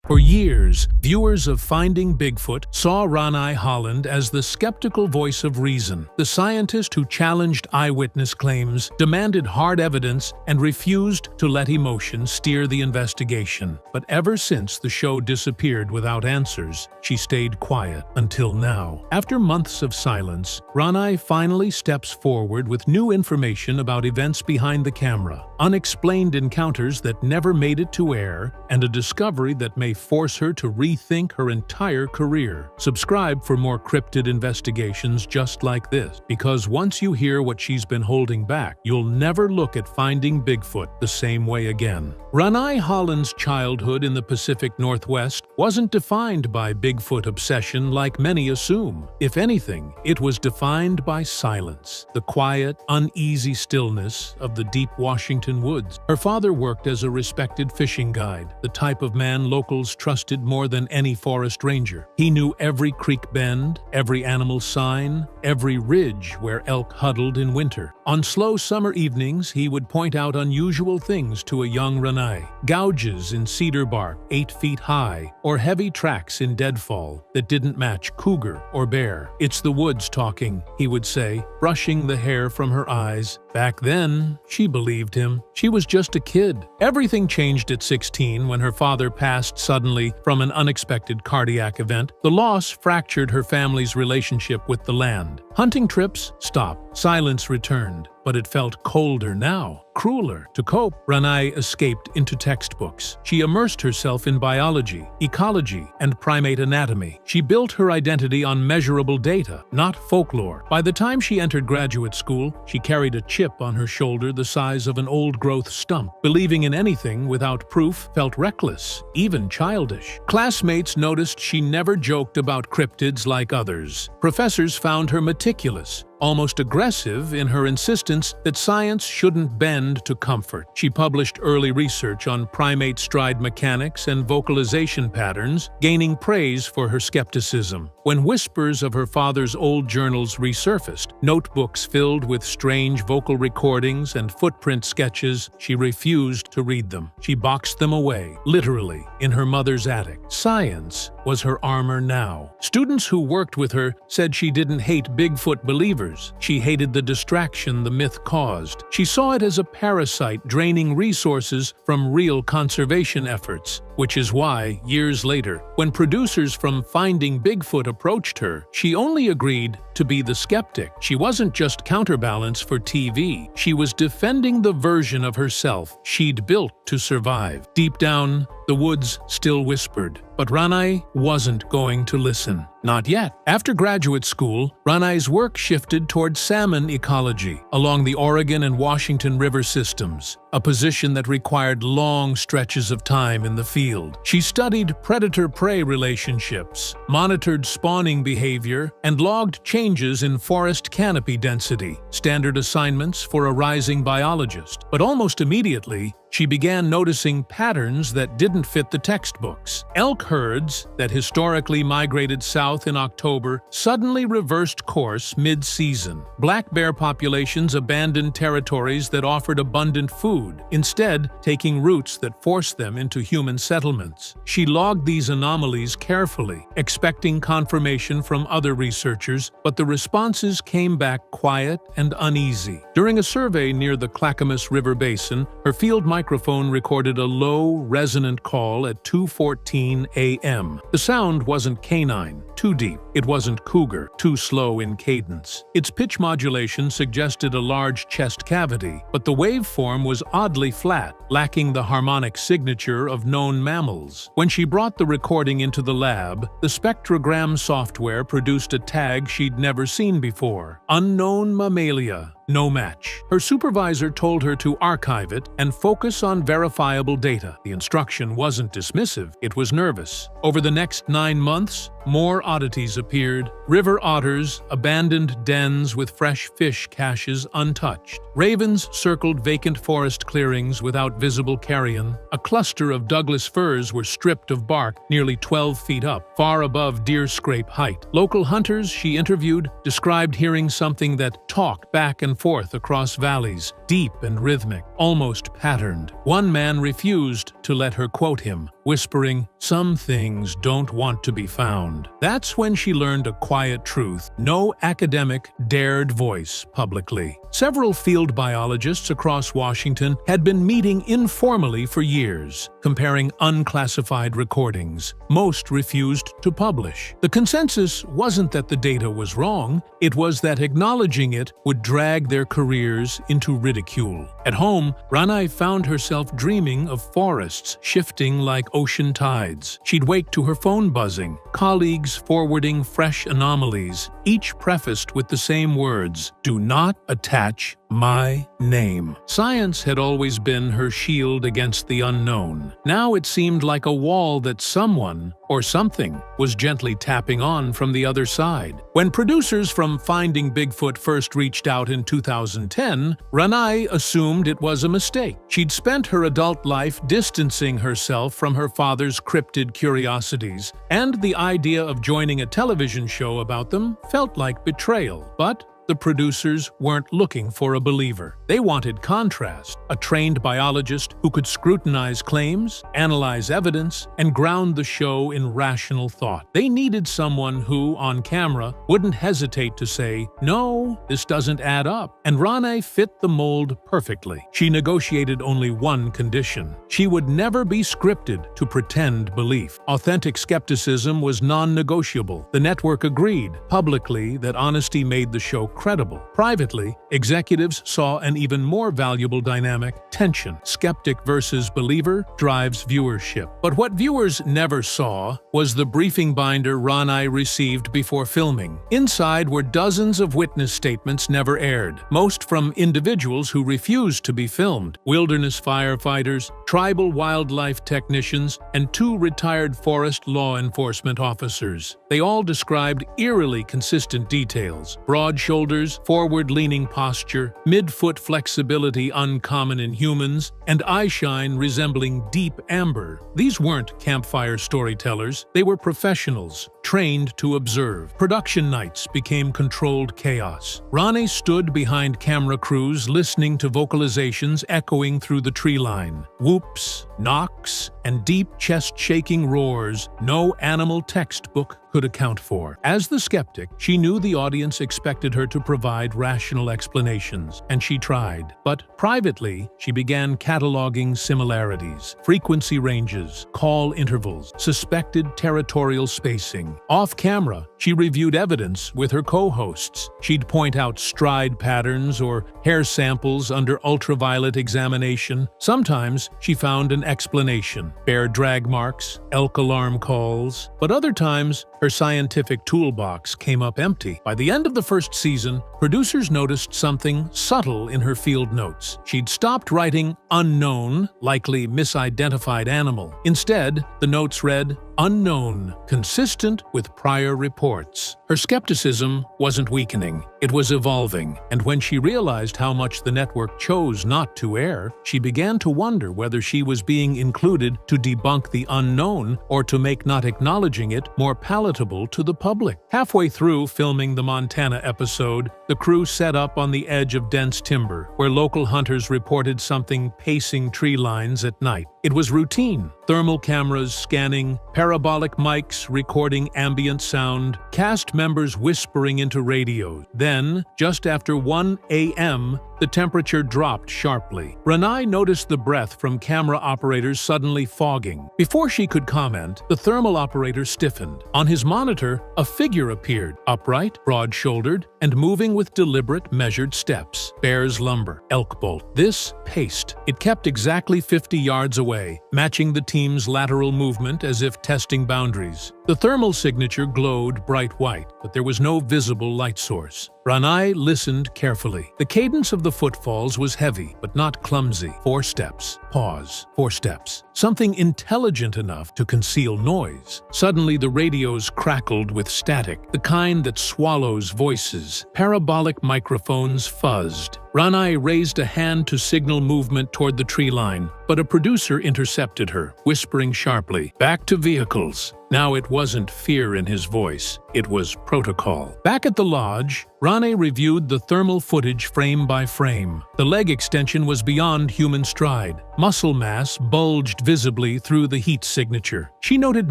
For years, viewers of Finding Bigfoot saw Ranai Holland as the skeptical voice of reason, the scientist who challenged eyewitness claims, demanded hard evidence, and refused to let emotion steer the investigation. But ever since the show disappeared without answers, she stayed quiet until now. After months of silence, Ranai finally steps forward with new information about events behind the camera, unexplained encounters that never made it to air, and a discovery that may force her to rethink her entire career. Subscribe for more cryptid investigations just like this, because once you hear what she's been holding back, you'll never look at Finding Bigfoot the same way again. Ranai Holland's childhood in the Pacific Northwest wasn't defined by Bigfoot obsession like many assume. If anything, it was defined by silence, the quiet, uneasy stillness of the deep Washington woods. Her father worked as a respected fishing guide, the type of man locals trusted more than any forest ranger. He knew every creek bend, every animal sign, every ridge where elk huddled in winter. On slow summer evenings, he would point out unusual things to a young Ranai: gouges in cedar bark 8 feet high, or heavy tracks in deadfall that didn't match cougar or bear. "It's the woods talking," he would say, brushing the hair from her eyes. Back then, she believed him. She was just a kid. Everything changed at 16 when her father passed suddenly from an unexpected cardiac event. The loss fractured her family's relationship with the land. Hunting trips stopped. Silence returned. But it felt colder now, crueler. To cope, Ranai escaped into textbooks. She immersed herself in biology, ecology, and primate anatomy. She built her identity on measurable data, not folklore. By the time she entered graduate school, she carried a chip on her shoulder the size of an old-growth stump. Believing in anything without proof felt reckless, even childish. Classmates noticed she never joked about cryptids like others. Professors found her meticulous, almost aggressive in her insistence that science shouldn't bend to comfort. She published early research on primate stride mechanics and vocalization patterns, gaining praise for her skepticism. When whispers of her father's old journals resurfaced, notebooks filled with strange vocal recordings and footprint sketches, she refused to read them. She boxed them away, literally, in her mother's attic. Science was her armor now. Students who worked with her said she didn't hate Bigfoot believers. She hated the distraction the myth caused. She saw it as a parasite draining resources from real conservation efforts, which is why, years later, when producers from Finding Bigfoot approached her, she only agreed to be the skeptic. She wasn't just counterbalance for TV. She was defending the version of herself she'd built to survive. Deep down, the woods still whispered, but Ranai wasn't going to listen. Not yet. After graduate school, Ranai's work shifted toward salmon ecology along the Oregon and Washington River systems, a position that required long stretches of time in the field. She studied predator-prey relationships, monitored spawning behavior, and logged changes in forest canopy density, standard assignments for a rising biologist. But almost immediately, she began noticing patterns that didn't fit the textbooks. Elk herds that historically migrated south in October suddenly reversed course mid-season. Black bear populations abandoned territories that offered abundant food, instead taking routes that forced them into human settlements. She logged these anomalies carefully, expecting confirmation from other researchers, but the responses came back quiet and uneasy. During a survey near the Clackamas River Basin, her field microphone recorded a low, resonant call at 2:14 a.m. The sound wasn't canine, too deep. It wasn't cougar, too slow in cadence. Its pitch modulation suggested a large chest cavity, but the waveform was oddly flat, lacking the harmonic signature of known mammals. When she brought the recording into the lab, the spectrogram software produced a tag she'd never seen before: unknown mammalia. No match. Her supervisor told her to archive it and focus on verifiable data. The instruction wasn't dismissive, it was nervous. Over the next 9 months, more oddities appeared: river otters, abandoned dens with fresh fish caches untouched. Ravens circled vacant forest clearings without visible carrion. A cluster of Douglas firs were stripped of bark nearly 12 feet up, far above deer scrape height. Local hunters she interviewed described hearing something that talked back and forth across valleys, deep and rhythmic, almost patterned. One man refused to let her quote him, whispering, "Some things don't want to be found." That's when she learned a quiet truth no academic dared voice publicly. Several field biologists across Washington had been meeting informally for years, comparing unclassified recordings. Most refused to publish. The consensus wasn't that the data was wrong, it was that acknowledging it would drag their careers into ridicule. At home, Ranai found herself dreaming of forests shifting like ocean tides. She'd wake to her phone buzzing, colleagues forwarding fresh anomalies, each prefaced with the same words, "Do not attach my name." Science had always been her shield against the unknown. Now it seemed like a wall that someone, or something, was gently tapping on from the other side. When producers from Finding Bigfoot first reached out in 2010, Ranai assumed it was a mistake. She'd spent her adult life distancing herself from her father's cryptid curiosities, and the idea of joining a television show about them felt like betrayal. But the producers weren't looking for a believer. They wanted contrast, a trained biologist who could scrutinize claims, analyze evidence, and ground the show in rational thought. They needed someone who, on camera, wouldn't hesitate to say, "No, this doesn't add up." And Ranai fit the mold perfectly. She negotiated only one condition. She would never be scripted to pretend belief. Authentic skepticism was non-negotiable. The network agreed publicly that honesty made the show credible. Privately, executives saw an even more valuable dynamic: tension. Skeptic versus believer drives viewership. But what viewers never saw was the briefing binder Ranai received before filming. Inside were dozens of witness statements never aired, most from individuals who refused to be filmed: wilderness firefighters, tribal wildlife technicians, and 2 retired forest law enforcement officers. They all described eerily consistent details: broad shoulders, forward-leaning posture, mid-foot flexibility uncommon in humans, and eye shine resembling deep amber. These weren't campfire storytellers, they were professionals, trained to observe. Production nights became controlled chaos. Ranai stood behind camera crews listening to vocalizations echoing through the tree line. Whoops, knocks, and deep chest-shaking roars no animal textbook could account for. As the skeptic, she knew the audience expected her to provide rational explanations, and she tried. But privately, she began cataloging similarities, frequency ranges, call intervals, suspected territorial spacing. Off-camera, she reviewed evidence with her co-hosts. She'd point out stride patterns or hair samples under ultraviolet examination. Sometimes she found an explanation: bear drag marks, elk alarm calls. But other times, her scientific toolbox came up empty. By the end of the first season, producers noticed something subtle in her field notes. She'd stopped writing "unknown," likely misidentified animal. Instead, the notes read "unknown," consistent with prior reports. Her skepticism wasn't weakening, it was evolving, and when she realized how much the network chose not to air, she began to wonder whether she was being included to debunk the unknown or to make not acknowledging it more palatable to the public. Halfway through filming the Montana episode, the crew set up on the edge of dense timber, where local hunters reported something pacing tree lines at night. It was routine: thermal cameras scanning, parabolic mics recording ambient sound, cast members whispering into radios. Then, just after 1 a.m., the temperature dropped sharply. Ranai noticed the breath from camera operators suddenly fogging. Before she could comment, the thermal operator stiffened. On his monitor, a figure appeared, upright, broad-shouldered, and moving with deliberate, measured steps. Bear's lumber, elk bolt. This paced. It kept exactly 50 yards away, matching the team's lateral movement as if testing boundaries. The thermal signature glowed bright white, but there was no visible light source. Ranai listened carefully. The cadence of the footfalls was heavy, but not clumsy. 4 steps. Pause. 4 steps. Something intelligent enough to conceal noise. Suddenly the radios crackled with static, the kind that swallows voices. Parabolic microphones fuzzed. Ranai raised a hand to signal movement toward the tree line, but a producer intercepted her, whispering sharply, "Back to vehicles." Now it wasn't fear in his voice, it was protocol. Back at the lodge, Ranai reviewed the thermal footage frame by frame. The leg extension was beyond human stride. Muscle mass bulged visibly through the heat signature. She noted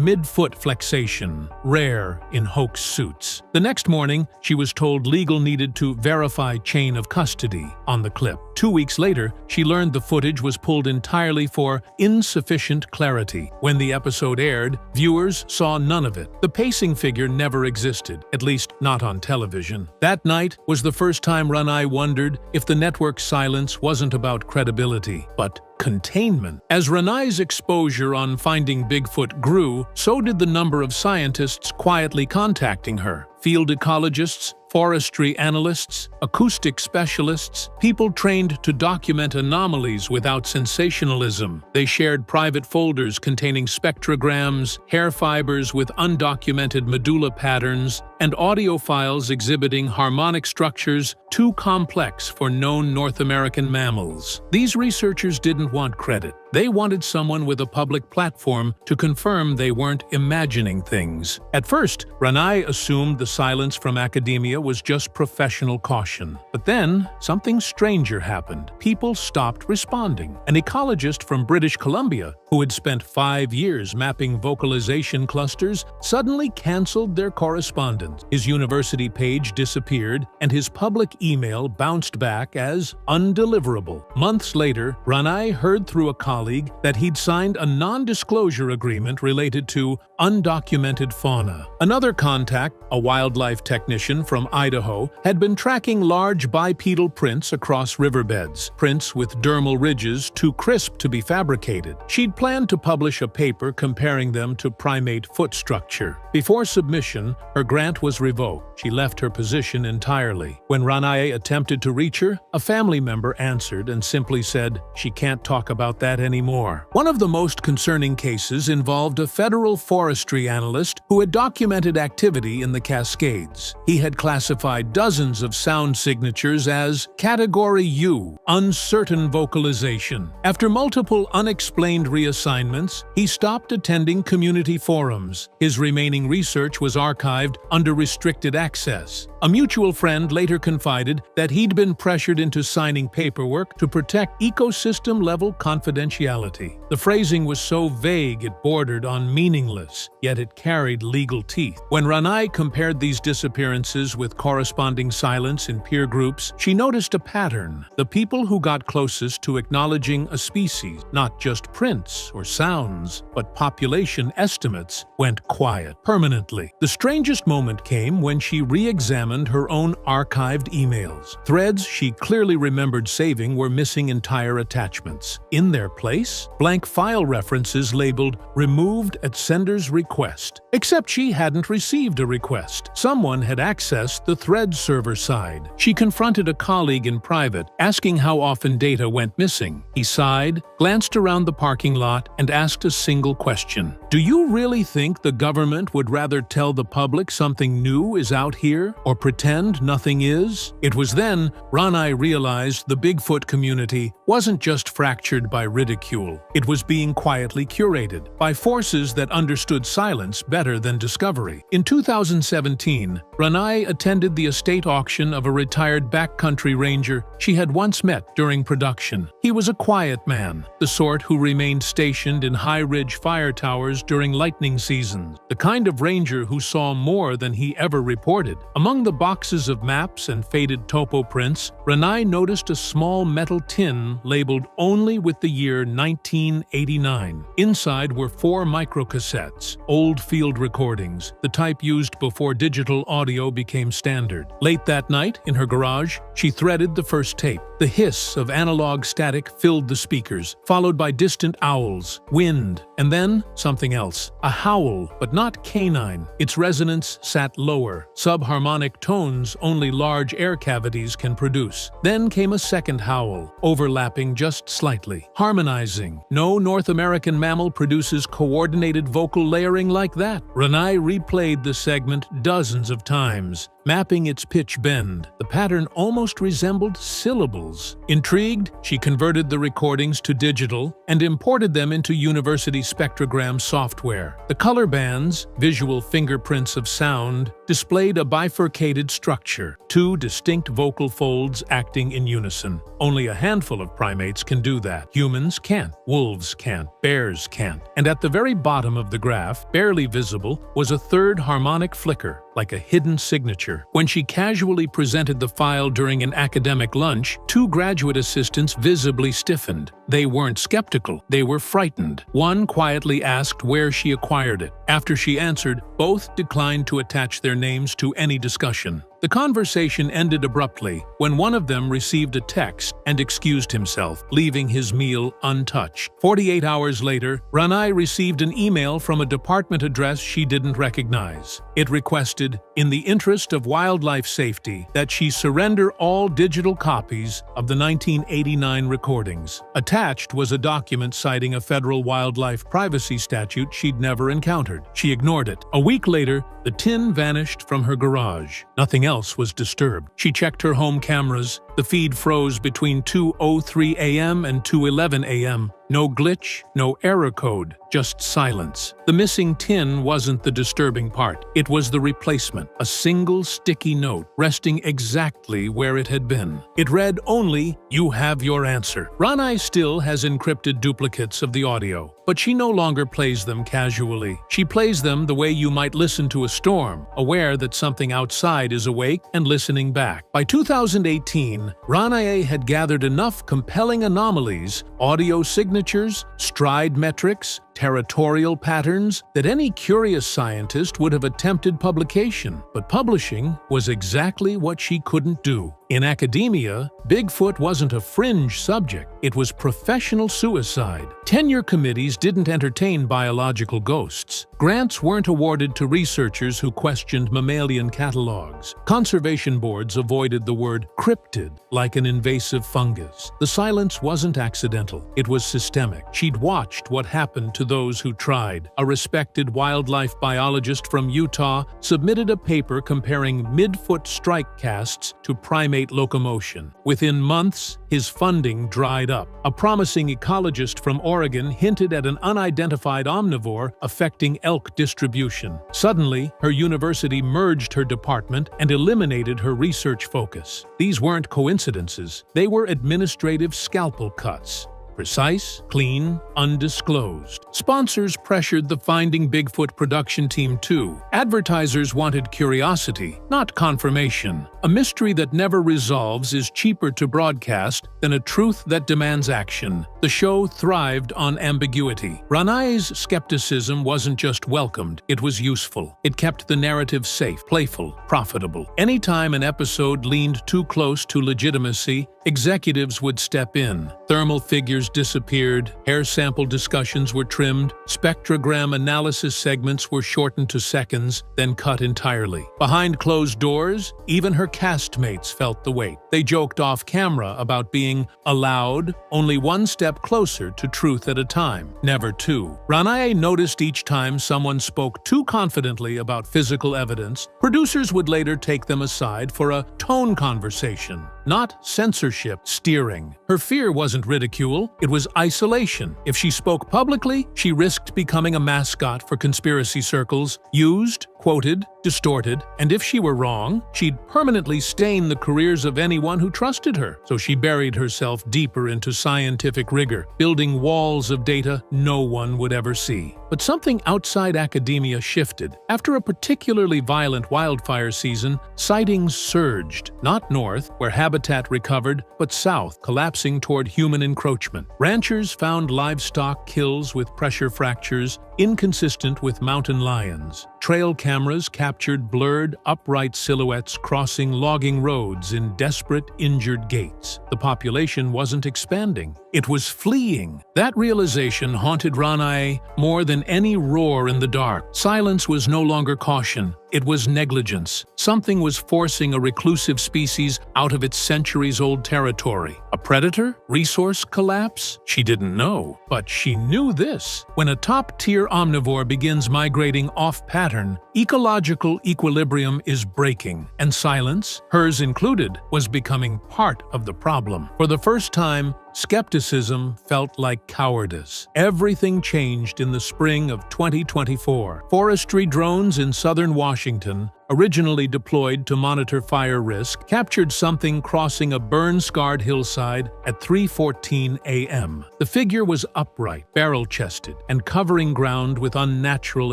mid-foot flexation, rare in hoax suits. The next morning, she was told legal needed to verify chain of custody on the clip. 2 weeks later, she learned the footage was pulled entirely for insufficient clarity. When the episode aired, viewers saw none of it. The pacing figure never existed, at least not on television. That night was the first time Ranai wondered if the network's silence wasn't about credibility, but containment. As Ranai's exposure on Finding Bigfoot grew, so did the number of scientists quietly contacting her. Field ecologists, forestry analysts, acoustic specialists, people trained to document anomalies without sensationalism. They shared private folders containing spectrograms, hair fibers with undocumented medulla patterns, and audio files exhibiting harmonic structures too complex for known North American mammals. These researchers didn't want credit. They wanted someone with a public platform to confirm they weren't imagining things. At first, Ranai assumed the silence from academia was just professional caution. But then, something stranger happened. People stopped responding. An ecologist from British Columbia, who had spent 5 years mapping vocalization clusters, suddenly canceled their correspondence. His university page disappeared, and his public email bounced back as undeliverable. Months later, Ranai heard through a colleague that he'd signed a non-disclosure agreement related to undocumented fauna. Another contact, a wildlife technician from Idaho, had been tracking large bipedal prints across riverbeds, prints with dermal ridges too crisp to be fabricated. She'd planned to publish a paper comparing them to primate foot structure. Before submission, her grant was revoked. She left her position entirely. When Ranai attempted to reach her, a family member answered and simply said, "She can't talk about that anymore." One of the most concerning cases involved a federal forestry analyst who had documented activity in the Cascades. He had classified dozens of sound signatures as Category U, uncertain vocalization. After multiple unexplained reassignments, he stopped attending community forums. His remaining research was archived under restricted access. A mutual friend later confided that he'd been pressured into signing paperwork to protect ecosystem-level confidentiality. The phrasing was so vague it bordered on meaningless, yet it carried legal teeth. When Ranai compared these disappearances with corresponding silence in peer groups, she noticed a pattern. The people who got closest to acknowledging a species, not just prints or sounds, but population estimates, went quiet permanently. The strangest moment came when she re-examined her own archived emails. Threads she clearly remembered saving were missing entire attachments. In their place, blank file references labeled "removed at sender's request." Except she hadn't received a request. Someone had accessed the thread server side. She confronted a colleague in private, asking how often data went missing. He sighed, glanced around the parking lot, and asked a single question. "Do you really think the government would rather tell the public something new is out here, or pretend nothing is?" It was then Ranai realized the Bigfoot community wasn't just fractured by ridicule. It was being quietly curated by forces that understood silence better than discovery. In 2017, Ranai attended the estate auction of a retired backcountry ranger she had once met during production. He was a quiet man, the sort who remained stationed in high-ridge fire towers during lightning seasons, the kind of ranger who saw more than he ever reported. Among the boxes of maps and faded topo prints, Ranai noticed a small metal tin labeled only with the year year 1989. Inside were 4 microcassettes, old field recordings, the type used before digital audio became standard. Late that night, in her garage, she threaded the first tape. The hiss of analog static filled the speakers, followed by distant owls, wind, and then something else. A howl, but not canine. Its resonance sat lower, subharmonic tones only large air cavities can produce. Then came a second howl, overlapping just slightly, harmonizing. No North American mammal produces coordinated vocal layering like that. Ranai replayed the segment dozens of times, mapping its pitch bend. The pattern almost resembled syllables. Intrigued, she converted the recordings to digital and imported them into university spectrogram software. The color bands, visual fingerprints of sound, displayed a bifurcated structure, 2 distinct vocal folds acting in unison. Only a handful of primates can do that. Humans can't, wolves can't, bears can't. And at the very bottom of the graph, barely visible, was a third harmonic flicker, like a hidden signature. When she casually presented the file during an academic lunch, 2 graduate assistants visibly stiffened. They weren't skeptical, they were frightened. One quietly asked where she acquired it. After she answered, both declined to attach their names to any discussion. The conversation ended abruptly when one of them received a text and excused himself, leaving his meal untouched. 48 hours later, Ranai received an email from a department address she didn't recognize. It requested, in the interest of wildlife safety, that she surrender all digital copies of the 1989 recordings. Attached was a document citing a federal wildlife privacy statute she'd never encountered. She ignored it. A week later, the tin vanished from her garage. Nothing else was disturbed. She checked her home cameras. The feed froze between 2:03 a.m. and 2:11 a.m. No glitch, no error code, just silence. The missing tin wasn't the disturbing part. It was the replacement, a single sticky note resting exactly where it had been. It read only, "You have your answer." Ranai still has encrypted duplicates of the audio, but she no longer plays them casually. She plays them the way you might listen to a storm, aware that something outside is awake and listening back. By 2018, Ranai had gathered enough compelling anomalies, audio signatures, stride metrics, territorial patterns, that any curious scientist would have attempted publication. But publishing was exactly what she couldn't do. In academia, Bigfoot wasn't a fringe subject, it was professional suicide. Tenure committees didn't entertain biological ghosts. Grants weren't awarded to researchers who questioned mammalian catalogs. Conservation boards avoided the word cryptid like an invasive fungus. The silence wasn't accidental, it was systemic. She'd watched what happened to those who tried. A respected wildlife biologist from Utah submitted a paper comparing mid-foot strike casts to primate locomotion. Within months, his funding dried up. A promising ecologist from Oregon hinted at an unidentified omnivore affecting elk distribution. Suddenly, her university merged her department and eliminated her research focus. These weren't coincidences, they were administrative scalpel cuts. Precise, clean, undisclosed. Sponsors pressured the Finding Bigfoot production team too. Advertisers wanted curiosity, not confirmation. A mystery that never resolves is cheaper to broadcast than a truth that demands action. The show thrived on ambiguity. Ranai's skepticism wasn't just welcomed, it was useful. It kept the narrative safe, playful, profitable. Anytime an episode leaned too close to legitimacy, executives would step in. Thermal figures disappeared, hair sample discussions were trimmed, spectrogram analysis segments were shortened to seconds, then cut entirely. Behind closed doors, even her castmates felt the weight. They joked off camera about being allowed only one step closer to truth at a time, never two. Ranai noticed each time someone spoke too confidently about physical evidence, producers would later take them aside for a tone conversation, not censorship steering. Her fear wasn't ridicule, it was isolation. If she spoke publicly, she risked becoming a mascot for conspiracy circles, used, quoted, distorted, and if she were wrong, she'd permanently stain the careers of anyone who trusted her. So she buried herself deeper into scientific rigor, building walls of data no one would ever see. But something outside academia shifted. After a particularly violent wildfire season, sightings surged, not north, where habitat recovered, but south, collapsing toward human encroachment. Ranchers found livestock kills with pressure fractures, inconsistent with mountain lions. Trail cameras captured blurred, upright silhouettes crossing logging roads in desperate, injured gaits. The population wasn't expanding. It was fleeing. That realization haunted Ranae more than any roar in the dark. Silence was no longer caution. It was negligence. Something was forcing a reclusive species out of its centuries-old territory. A predator? Resource collapse? She didn't know. But she knew this. When a top-tier omnivore begins migrating off-pattern, ecological equilibrium is breaking, and silence, hers included, was becoming part of the problem. For the first time, skepticism felt like cowardice. Everything changed in the spring of 2024. Forestry drones in southern Washington, originally deployed to monitor fire risk, captured something crossing a burn-scarred hillside at 3:14 a.m. The figure was upright, barrel-chested, and covering ground with unnatural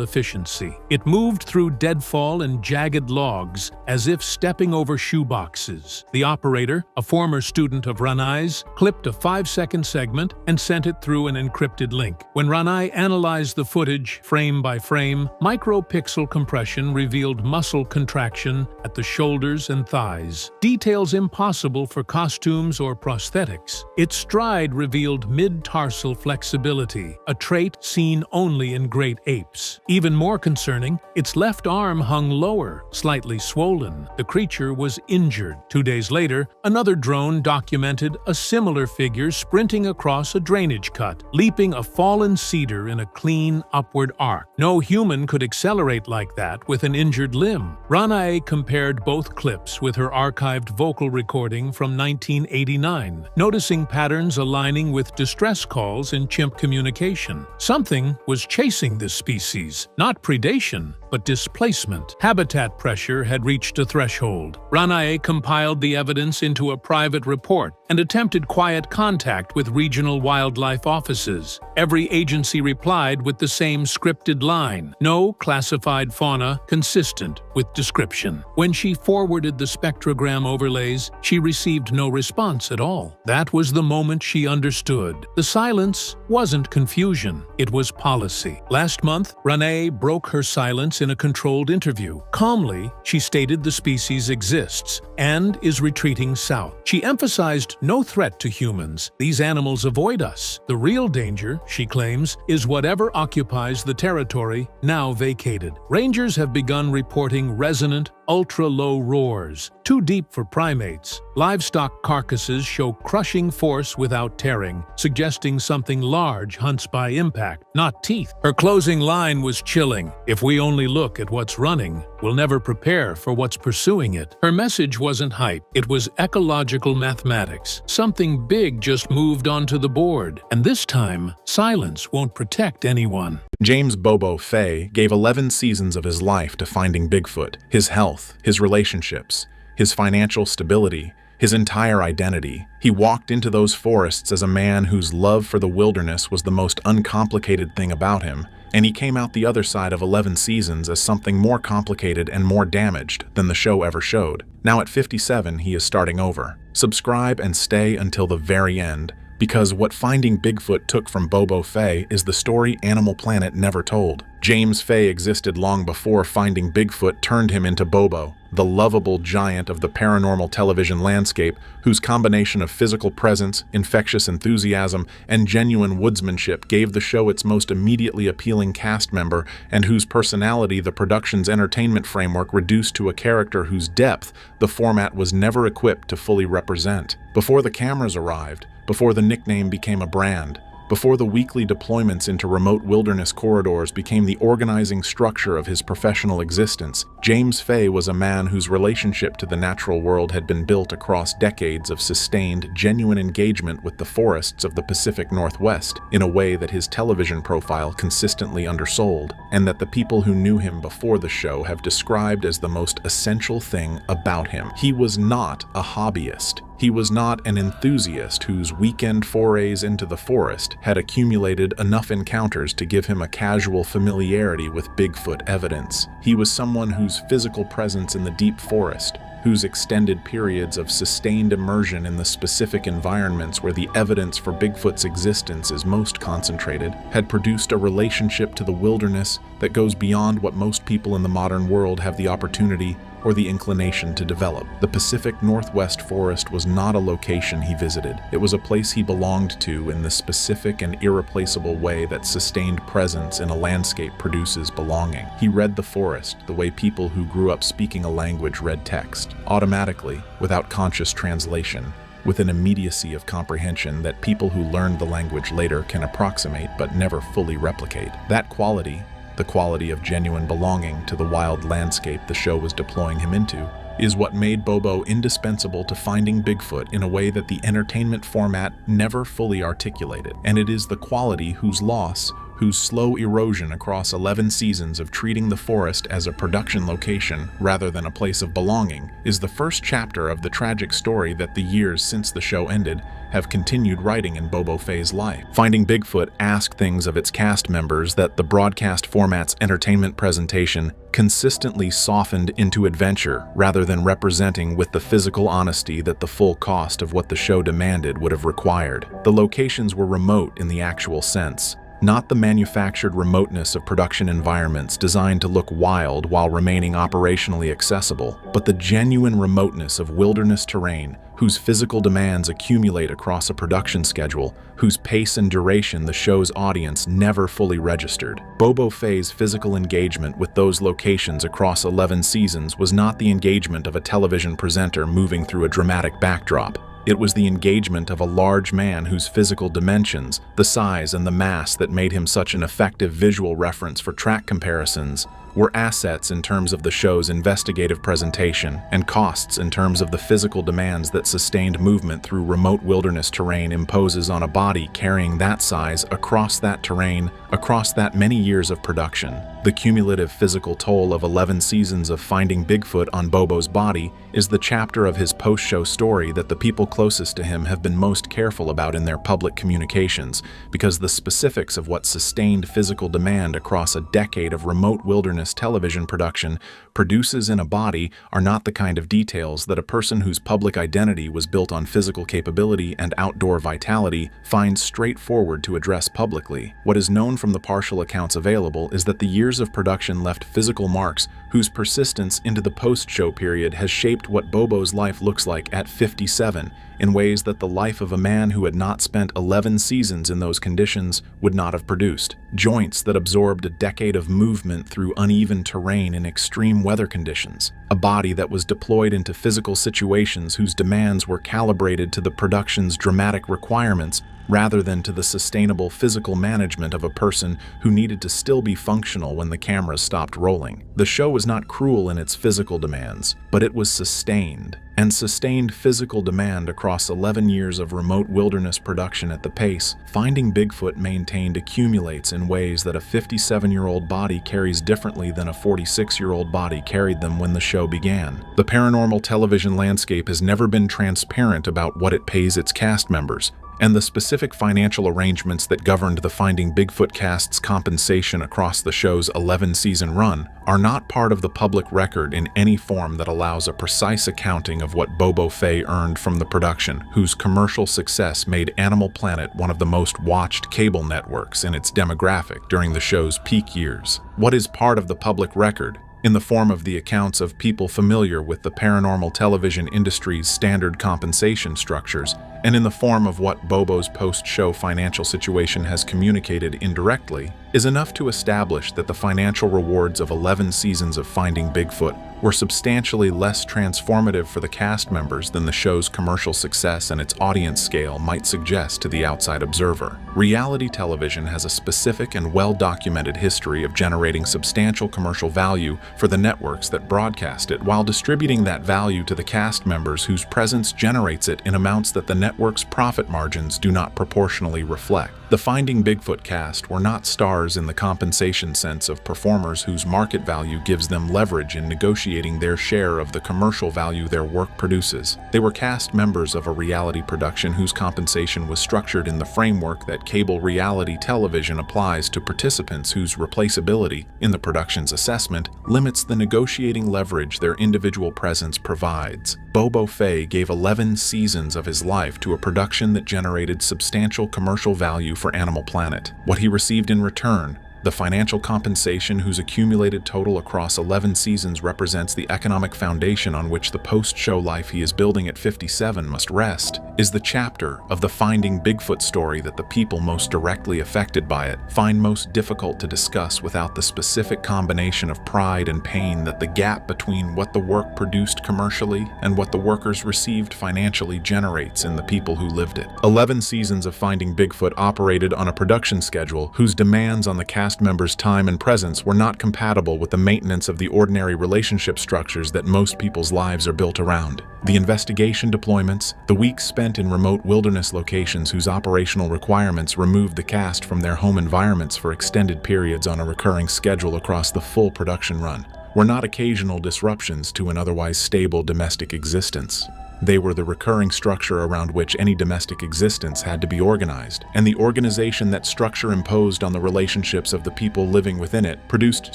efficiency. It moved through deadfall and jagged logs as if stepping over shoeboxes. The operator, a former student of Ranae's, clipped a 5-second segment and sent it through an encrypted link. When Ranae analyzed the footage, frame by frame, micropixel compression revealed muscle contraction at the shoulders and thighs, details impossible for costumes or prosthetics. Its stride revealed mid-tarsal flexibility, a trait seen only in great apes. Even more concerning, its left arm hung lower, slightly swollen. The creature was injured. 2 days later, another drone documented a similar figure sprinting across a drainage cut, leaping a fallen cedar in a clean upward arc. No human could accelerate like that with an injured limb. Ranae compared both clips with her archived vocal recording from 1989, noticing patterns aligning with distress calls in chimp communication. Something was chasing this species, not predation, but displacement. Habitat pressure had reached a threshold. Ranae compiled the evidence into a private report and attempted quiet contact with regional wildlife offices. Every agency replied with the same scripted line: no classified fauna consistent with description. When she forwarded the spectrogram overlays, she received no response at all. That was the moment she understood. The silence wasn't confusion, it was policy. Last month, Ranae broke her silence in a controlled interview. Calmly, she stated the species exists and is retreating south. She emphasized no threat to humans. These animals avoid us. The real danger, she claims, is whatever occupies the territory now vacated. Rangers have begun reporting resonant, ultra-low roars, too deep for primates. Livestock carcasses show crushing force without tearing, suggesting something large hunts by impact, not teeth. Her closing line was chilling. If we only look at what's running, we'll never prepare for what's pursuing it. Her message wasn't hype, it was ecological mathematics. Something big just moved onto the board, and this time, silence won't protect anyone. James Bobo Fay gave 11 seasons of his life to finding Bigfoot. His health, his relationships, his financial stability, his entire identity. He walked into those forests as a man whose love for the wilderness was the most uncomplicated thing about him, and he came out the other side of 11 seasons as something more complicated and more damaged than the show ever showed. Now at 57, he is starting over. Subscribe and stay until the very end, because what Finding Bigfoot took from Bobo Fay is the story Animal Planet never told. James Fay existed long before Finding Bigfoot turned him into Bobo, the lovable giant of the paranormal television landscape whose combination of physical presence, infectious enthusiasm, and genuine woodsmanship gave the show its most immediately appealing cast member, and whose personality the production's entertainment framework reduced to a character whose depth the format was never equipped to fully represent. Before the cameras arrived, before the nickname became a brand, before the weekly deployments into remote wilderness corridors became the organizing structure of his professional existence, James Fay was a man whose relationship to the natural world had been built across decades of sustained, genuine engagement with the forests of the Pacific Northwest in a way that his television profile consistently undersold, and that the people who knew him before the show have described as the most essential thing about him. He was not a hobbyist. He was not an enthusiast whose weekend forays into the forest had accumulated enough encounters to give him a casual familiarity with Bigfoot evidence. He was someone whose physical presence in the deep forest, whose extended periods of sustained immersion in the specific environments where the evidence for Bigfoot's existence is most concentrated, had produced a relationship to the wilderness that goes beyond what most people in the modern world have the opportunity or the inclination to develop. The Pacific Northwest forest was not a location he visited. It was a place he belonged to in the specific and irreplaceable way that sustained presence in a landscape produces belonging. He read the forest the way people who grew up speaking a language read text, automatically, without conscious translation, with an immediacy of comprehension that people who learned the language later can approximate but never fully replicate. That quality, the quality of genuine belonging to the wild landscape the show was deploying him into, is what made Bobo indispensable to Finding Bigfoot in a way that the entertainment format never fully articulated. And it is the quality whose loss, whose slow erosion across 11 seasons of treating the forest as a production location rather than a place of belonging, is the first chapter of the tragic story that the years since the show ended have continued writing in Bobo Fay's life. Finding Bigfoot asked things of its cast members that the broadcast format's entertainment presentation consistently softened into adventure rather than representing with the physical honesty that the full cost of what the show demanded would have required. The locations were remote in the actual sense, not the manufactured remoteness of production environments designed to look wild while remaining operationally accessible, but the genuine remoteness of wilderness terrain whose physical demands accumulate across a production schedule, whose pace and duration the show's audience never fully registered. Bobo Fay's physical engagement with those locations across 11 seasons was not the engagement of a television presenter moving through a dramatic backdrop. It was the engagement of a large man whose physical dimensions, the size and the mass that made him such an effective visual reference for track comparisons, were assets in terms of the show's investigative presentation and costs in terms of the physical demands that sustained movement through remote wilderness terrain imposes on a body carrying that size across that terrain, across that many years of production. The cumulative physical toll of 11 seasons of Finding Bigfoot on Bobo's body is the chapter of his post-show story that the people closest to him have been most careful about in their public communications, because the specifics of what sustained physical demand across a decade of remote wilderness television production produces in a body are not the kind of details that a person whose public identity was built on physical capability and outdoor vitality finds straightforward to address publicly. What is known from the partial accounts available is that the years of production left physical marks whose persistence into the post-show period has shaped what Bobo's life looks like at 57 in ways that the life of a man who had not spent 11 seasons in those conditions would not have produced. Joints that absorbed a decade of movement through uneven terrain in extreme weather conditions. A body that was deployed into physical situations whose demands were calibrated to the production's dramatic requirements rather than to the sustainable physical management of a person who needed to still be functional when the cameras stopped rolling. The show was not cruel in its physical demands, but it was sustained. And sustained physical demand across 11 years of remote wilderness production at the pace Finding Bigfoot maintained accumulates in ways that a 57-year-old body carries differently than a 46-year-old body carried them when the show began. The paranormal television landscape has never been transparent about what it pays its cast members, and the specific financial arrangements that governed the Finding Bigfoot cast's compensation across the show's 11-season run are not part of the public record in any form that allows a precise accounting of what Bobo Fay earned from the production, whose commercial success made Animal Planet one of the most watched cable networks in its demographic during the show's peak years. What is part of the public record, in the form of the accounts of people familiar with the paranormal television industry's standard compensation structures, and in the form of what Bobo's post-show financial situation has communicated indirectly, is enough to establish that the financial rewards of 11 seasons of Finding Bigfoot were substantially less transformative for the cast members than the show's commercial success and its audience scale might suggest to the outside observer. Reality television has a specific and well-documented history of generating substantial commercial value for the networks that broadcast it, while distributing that value to the cast members whose presence generates it in amounts that the network's profit margins do not proportionally reflect. The Finding Bigfoot cast were not stars in the compensation sense of performers whose market value gives them leverage in negotiating their share of the commercial value their work produces. They were cast members of a reality production whose compensation was structured in the framework that cable reality television applies to participants whose replaceability, in the production's assessment, limits the negotiating leverage their individual presence provides. Bobo Fay gave 11 seasons of his life to a production that generated substantial commercial value for Animal Planet. What he received in return, the financial compensation whose accumulated total across 11 seasons represents the economic foundation on which the post-show life he is building at 57 must rest, is the chapter of the Finding Bigfoot story that the people most directly affected by it find most difficult to discuss without the specific combination of pride and pain that the gap between what the work produced commercially and what the workers received financially generates in the people who lived it. 11 seasons of Finding Bigfoot operated on a production schedule whose demands on the cast members' time and presence were not compatible with the maintenance of the ordinary relationship structures that most people's lives are built around. The investigation deployments, the weeks spent in remote wilderness locations whose operational requirements removed the cast from their home environments for extended periods on a recurring schedule across the full production run, were not occasional disruptions to an otherwise stable domestic existence. They were the recurring structure around which any domestic existence had to be organized, and the organization that structure imposed on the relationships of the people living within it produced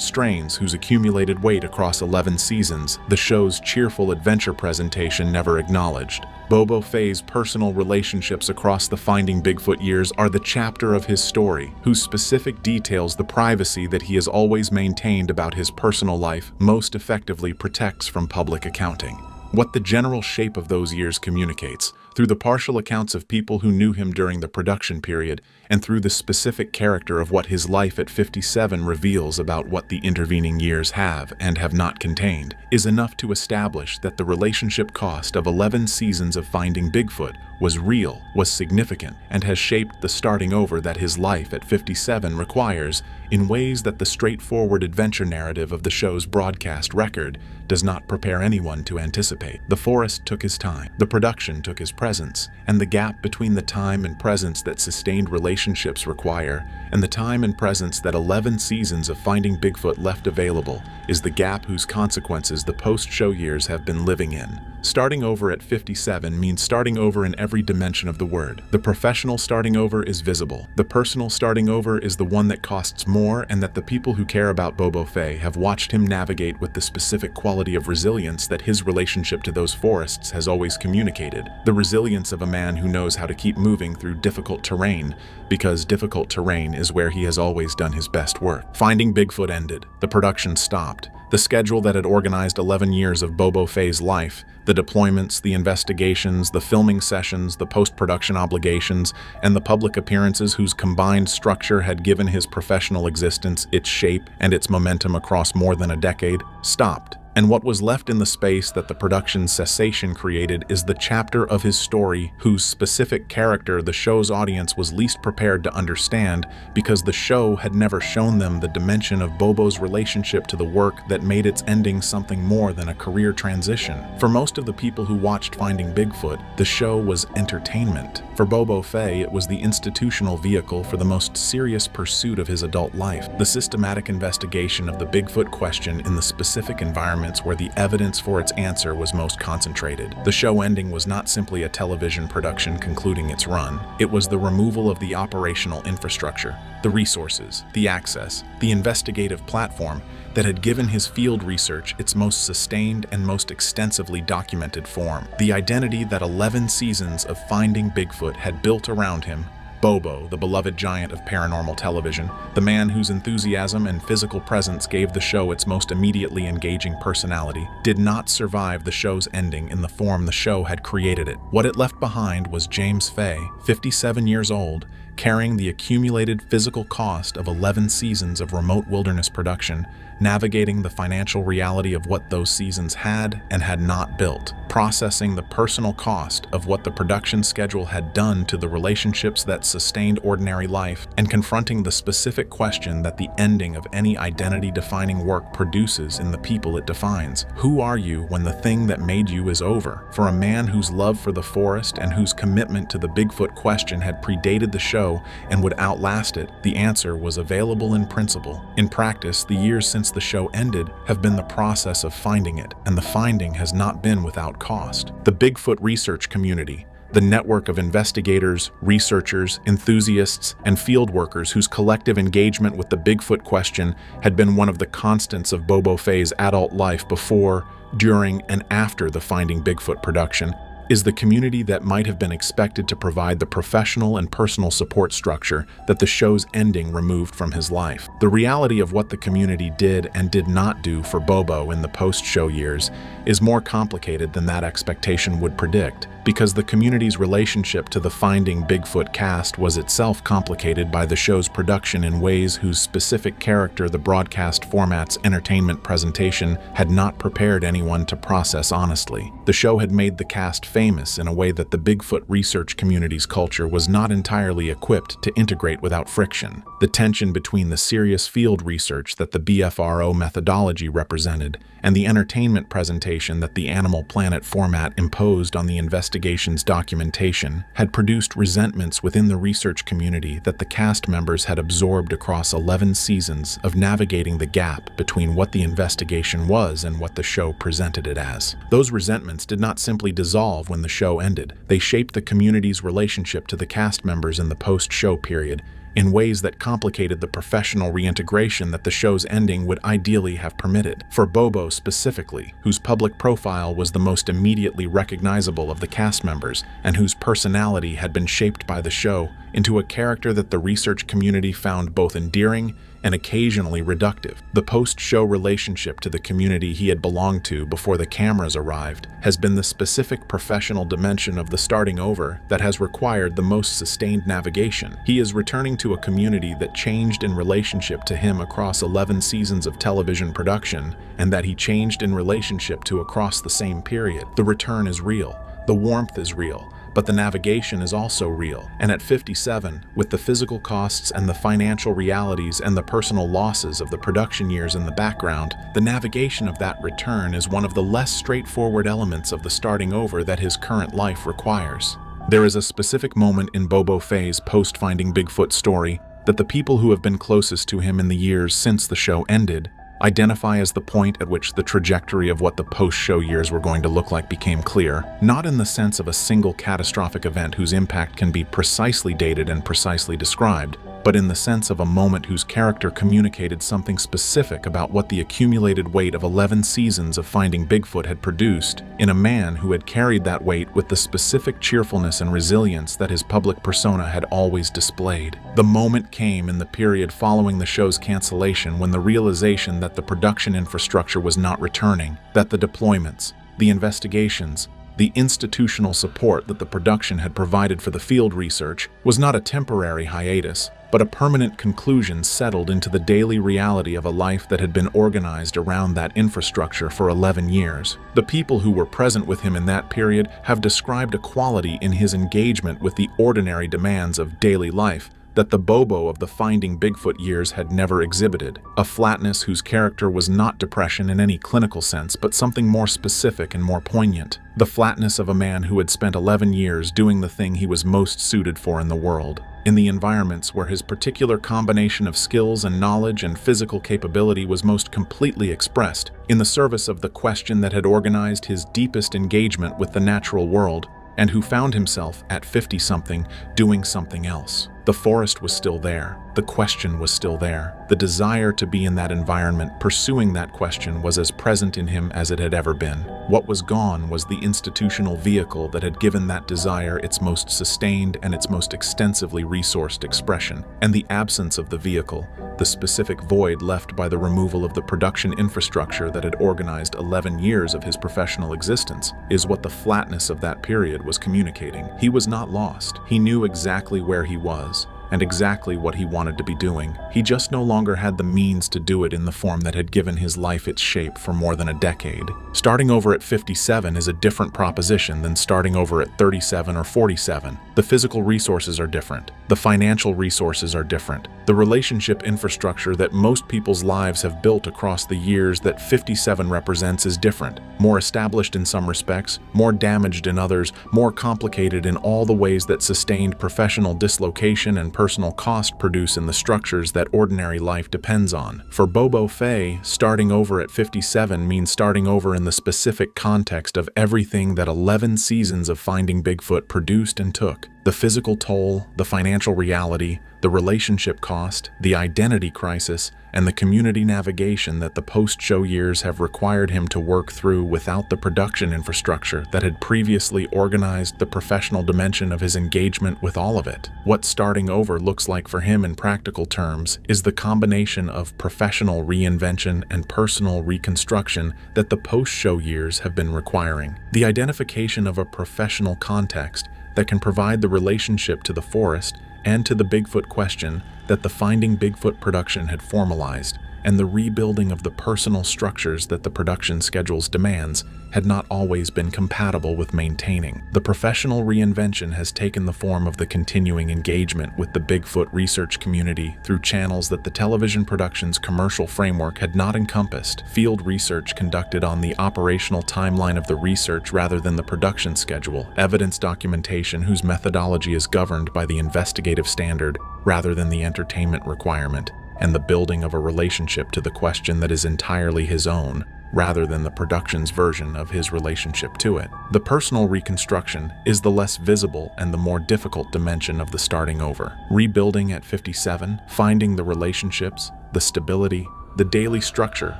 strains whose accumulated weight across 11 seasons the show's cheerful adventure presentation never acknowledged. Bobo Fay's personal relationships across the Finding Bigfoot years are the chapter of his story, whose specific details the privacy that he has always maintained about his personal life most effectively protects from public accounting. What the general shape of those years communicates, through the partial accounts of people who knew him during the production period, and through the specific character of what his life at 57 reveals about what the intervening years have and have not contained, is enough to establish that the relationship cost of 11 seasons of Finding Bigfoot was real, was significant, and has shaped the starting over that his life at 57 requires in ways that the straightforward adventure narrative of the show's broadcast record does not prepare anyone to anticipate. The forest took his time, the production took his presence, and the gap between the time and presence that sustained relationships require and the time and presence that 11 seasons of Finding Bigfoot left available is the gap whose consequences the post-show years have been living in. Starting over at 57 means starting over in every dimension of the word. The professional starting over is visible. The personal starting over is the one that costs more, and that the people who care about Bobo Fay have watched him navigate with the specific quality of resilience that his relationship to those forests has always communicated. The resilience of a man who knows how to keep moving through difficult terrain, because difficult terrain is where he has always done his best work. Finding Bigfoot ended. The production stopped. The schedule that had organized 11 years of Bobo Fay's life, the deployments, the investigations, the filming sessions, the post-production obligations, and the public appearances whose combined structure had given his professional existence its shape and its momentum across more than a decade, stopped. And what was left in the space that the production's cessation created is the chapter of his story whose specific character the show's audience was least prepared to understand because the show had never shown them the dimension of Bobo's relationship to the work that made its ending something more than a career transition. For most of the people who watched Finding Bigfoot, the show was entertainment. For Bobo Fay, it was the institutional vehicle for the most serious pursuit of his adult life, the systematic investigation of the Bigfoot question in the specific environment where the evidence for its answer was most concentrated. The show ending was not simply a television production concluding its run. It was the removal of the operational infrastructure, the resources, the access, the investigative platform that had given his field research its most sustained and most extensively documented form. The identity that 11 seasons of Finding Bigfoot had built around him Bobo, the beloved giant of paranormal television, the man whose enthusiasm and physical presence gave the show its most immediately engaging personality, did not survive the show's ending in the form the show had created it. What it left behind was James Fay, 57 years old, carrying the accumulated physical cost of 11 seasons of remote wilderness production, navigating the financial reality of what those seasons had and had not built, processing the personal cost of what the production schedule had done to the relationships that sustained ordinary life, and confronting the specific question that the ending of any identity-defining work produces in the people it defines. Who are you when the thing that made you is over? For a man whose love for the forest and whose commitment to the Bigfoot question had predated the show and would outlast it, the answer was available in principle. In practice, the years since the show ended have been the process of finding it, and the finding has not been without cost. The Bigfoot research community, the network of investigators, researchers, enthusiasts, and field workers whose collective engagement with the Bigfoot question had been one of the constants of Bobo Fay's adult life before, during, and after the Finding Bigfoot production, is the community that might have been expected to provide the professional and personal support structure that the show's ending removed from his life. The reality of what the community did and did not do for Bobo in the post-show years is more complicated than that expectation would predict, because the community's relationship to the Finding Bigfoot cast was itself complicated by the show's production in ways whose specific character the broadcast format's entertainment presentation had not prepared anyone to process honestly. The show had made the cast famous in a way that the Bigfoot research community's culture was not entirely equipped to integrate without friction. The tension between the serious field research that the BFRO methodology represented and the entertainment presentation that the Animal Planet format imposed on the investigation's documentation had produced resentments within the research community that the cast members had absorbed across 11 seasons of navigating the gap between what the investigation was and what the show presented it as. Those resentments did not simply dissolve when the show ended. They shaped the community's relationship to the cast members in the post-show period in ways that complicated the professional reintegration that the show's ending would ideally have permitted. For Bobo specifically, whose public profile was the most immediately recognizable of the cast members and whose personality had been shaped by the show into a character that the research community found both endearing and occasionally reductive. The post-show relationship to the community he had belonged to before the cameras arrived has been the specific professional dimension of the starting over that has required the most sustained navigation. He is returning to a community that changed in relationship to him across 11 seasons of television production, and that he changed in relationship to across the same period. The return is real. The warmth is real. But the navigation is also real. And at 57, with the physical costs and the financial realities and the personal losses of the production years in the background, the navigation of that return is one of the less straightforward elements of the starting over that his current life requires. There is a specific moment in Bobo Fay's post-Finding Bigfoot story that the people who have been closest to him in the years since the show ended identify as the point at which the trajectory of what the post-show years were going to look like became clear, not in the sense of a single catastrophic event whose impact can be precisely dated and precisely described, but in the sense of a moment whose character communicated something specific about what the accumulated weight of 11 seasons of Finding Bigfoot had produced in a man who had carried that weight with the specific cheerfulness and resilience that his public persona had always displayed. The moment came in the period following the show's cancellation when the realization that the production infrastructure was not returning, that the deployments, the investigations, the institutional support that the production had provided for the field research was not a temporary hiatus, but a permanent conclusion settled into the daily reality of a life that had been organized around that infrastructure for 11 years. The people who were present with him in that period have described a quality in his engagement with the ordinary demands of daily life that the Bobo of the Finding Bigfoot years had never exhibited, a flatness whose character was not depression in any clinical sense, but something more specific and more poignant. The flatness of a man who had spent 11 years doing the thing he was most suited for in the world, in the environments where his particular combination of skills and knowledge and physical capability was most completely expressed, in the service of the question that had organized his deepest engagement with the natural world, and who found himself, at 50-something, doing something else. The forest was still there. the question was still there. The desire to be in that environment, pursuing that question, was as present in him as it had ever been. What was gone was the institutional vehicle that had given that desire its most sustained and its most extensively resourced expression. And the absence of the vehicle, the specific void left by the removal of the production infrastructure that had organized 11 years of his professional existence, is what the flatness of that period was communicating. He was not lost. He knew exactly where he was and exactly what he wanted to be doing. He just no longer had the means to do it in the form that had given his life its shape for more than a decade. Starting over at 57 is a different proposition than starting over at 37 or 47. The physical resources are different. The financial resources are different. The relationship infrastructure that most people's lives have built across the years that 57 represents is different. More established in some respects, more damaged in others, more complicated in all the ways that sustained professional dislocation and personal cost produce in the structures that ordinary life depends on. For Bobo Fay, starting over at 57 means starting over in the specific context of everything that 11 seasons of Finding Bigfoot produced and took. The physical toll, the financial reality, the relationship cost, the identity crisis, and the community navigation that the post-show years have required him to work through without the production infrastructure that had previously organized the professional dimension of his engagement with all of it. What starting over looks like for him in practical terms is the combination of professional reinvention and personal reconstruction that the post-show years have been requiring. The identification of a professional context that can provide the relationship to the forest and to the Bigfoot question that the Finding Bigfoot production had formalized, and the rebuilding of the personal structures that the production schedule's demands had not always been compatible with maintaining. The professional reinvention has taken the form of the continuing engagement with the Bigfoot research community through channels that the television production's commercial framework had not encompassed. Field research conducted on the operational timeline of the research rather than the production schedule, evidence documentation whose methodology is governed by the investigative standard rather than the entertainment requirement, and the building of a relationship to the question that is entirely his own, rather than the production's version of his relationship to it. The personal reconstruction is the less visible and the more difficult dimension of the starting over. Rebuilding at 57, finding the relationships, the stability, the daily structure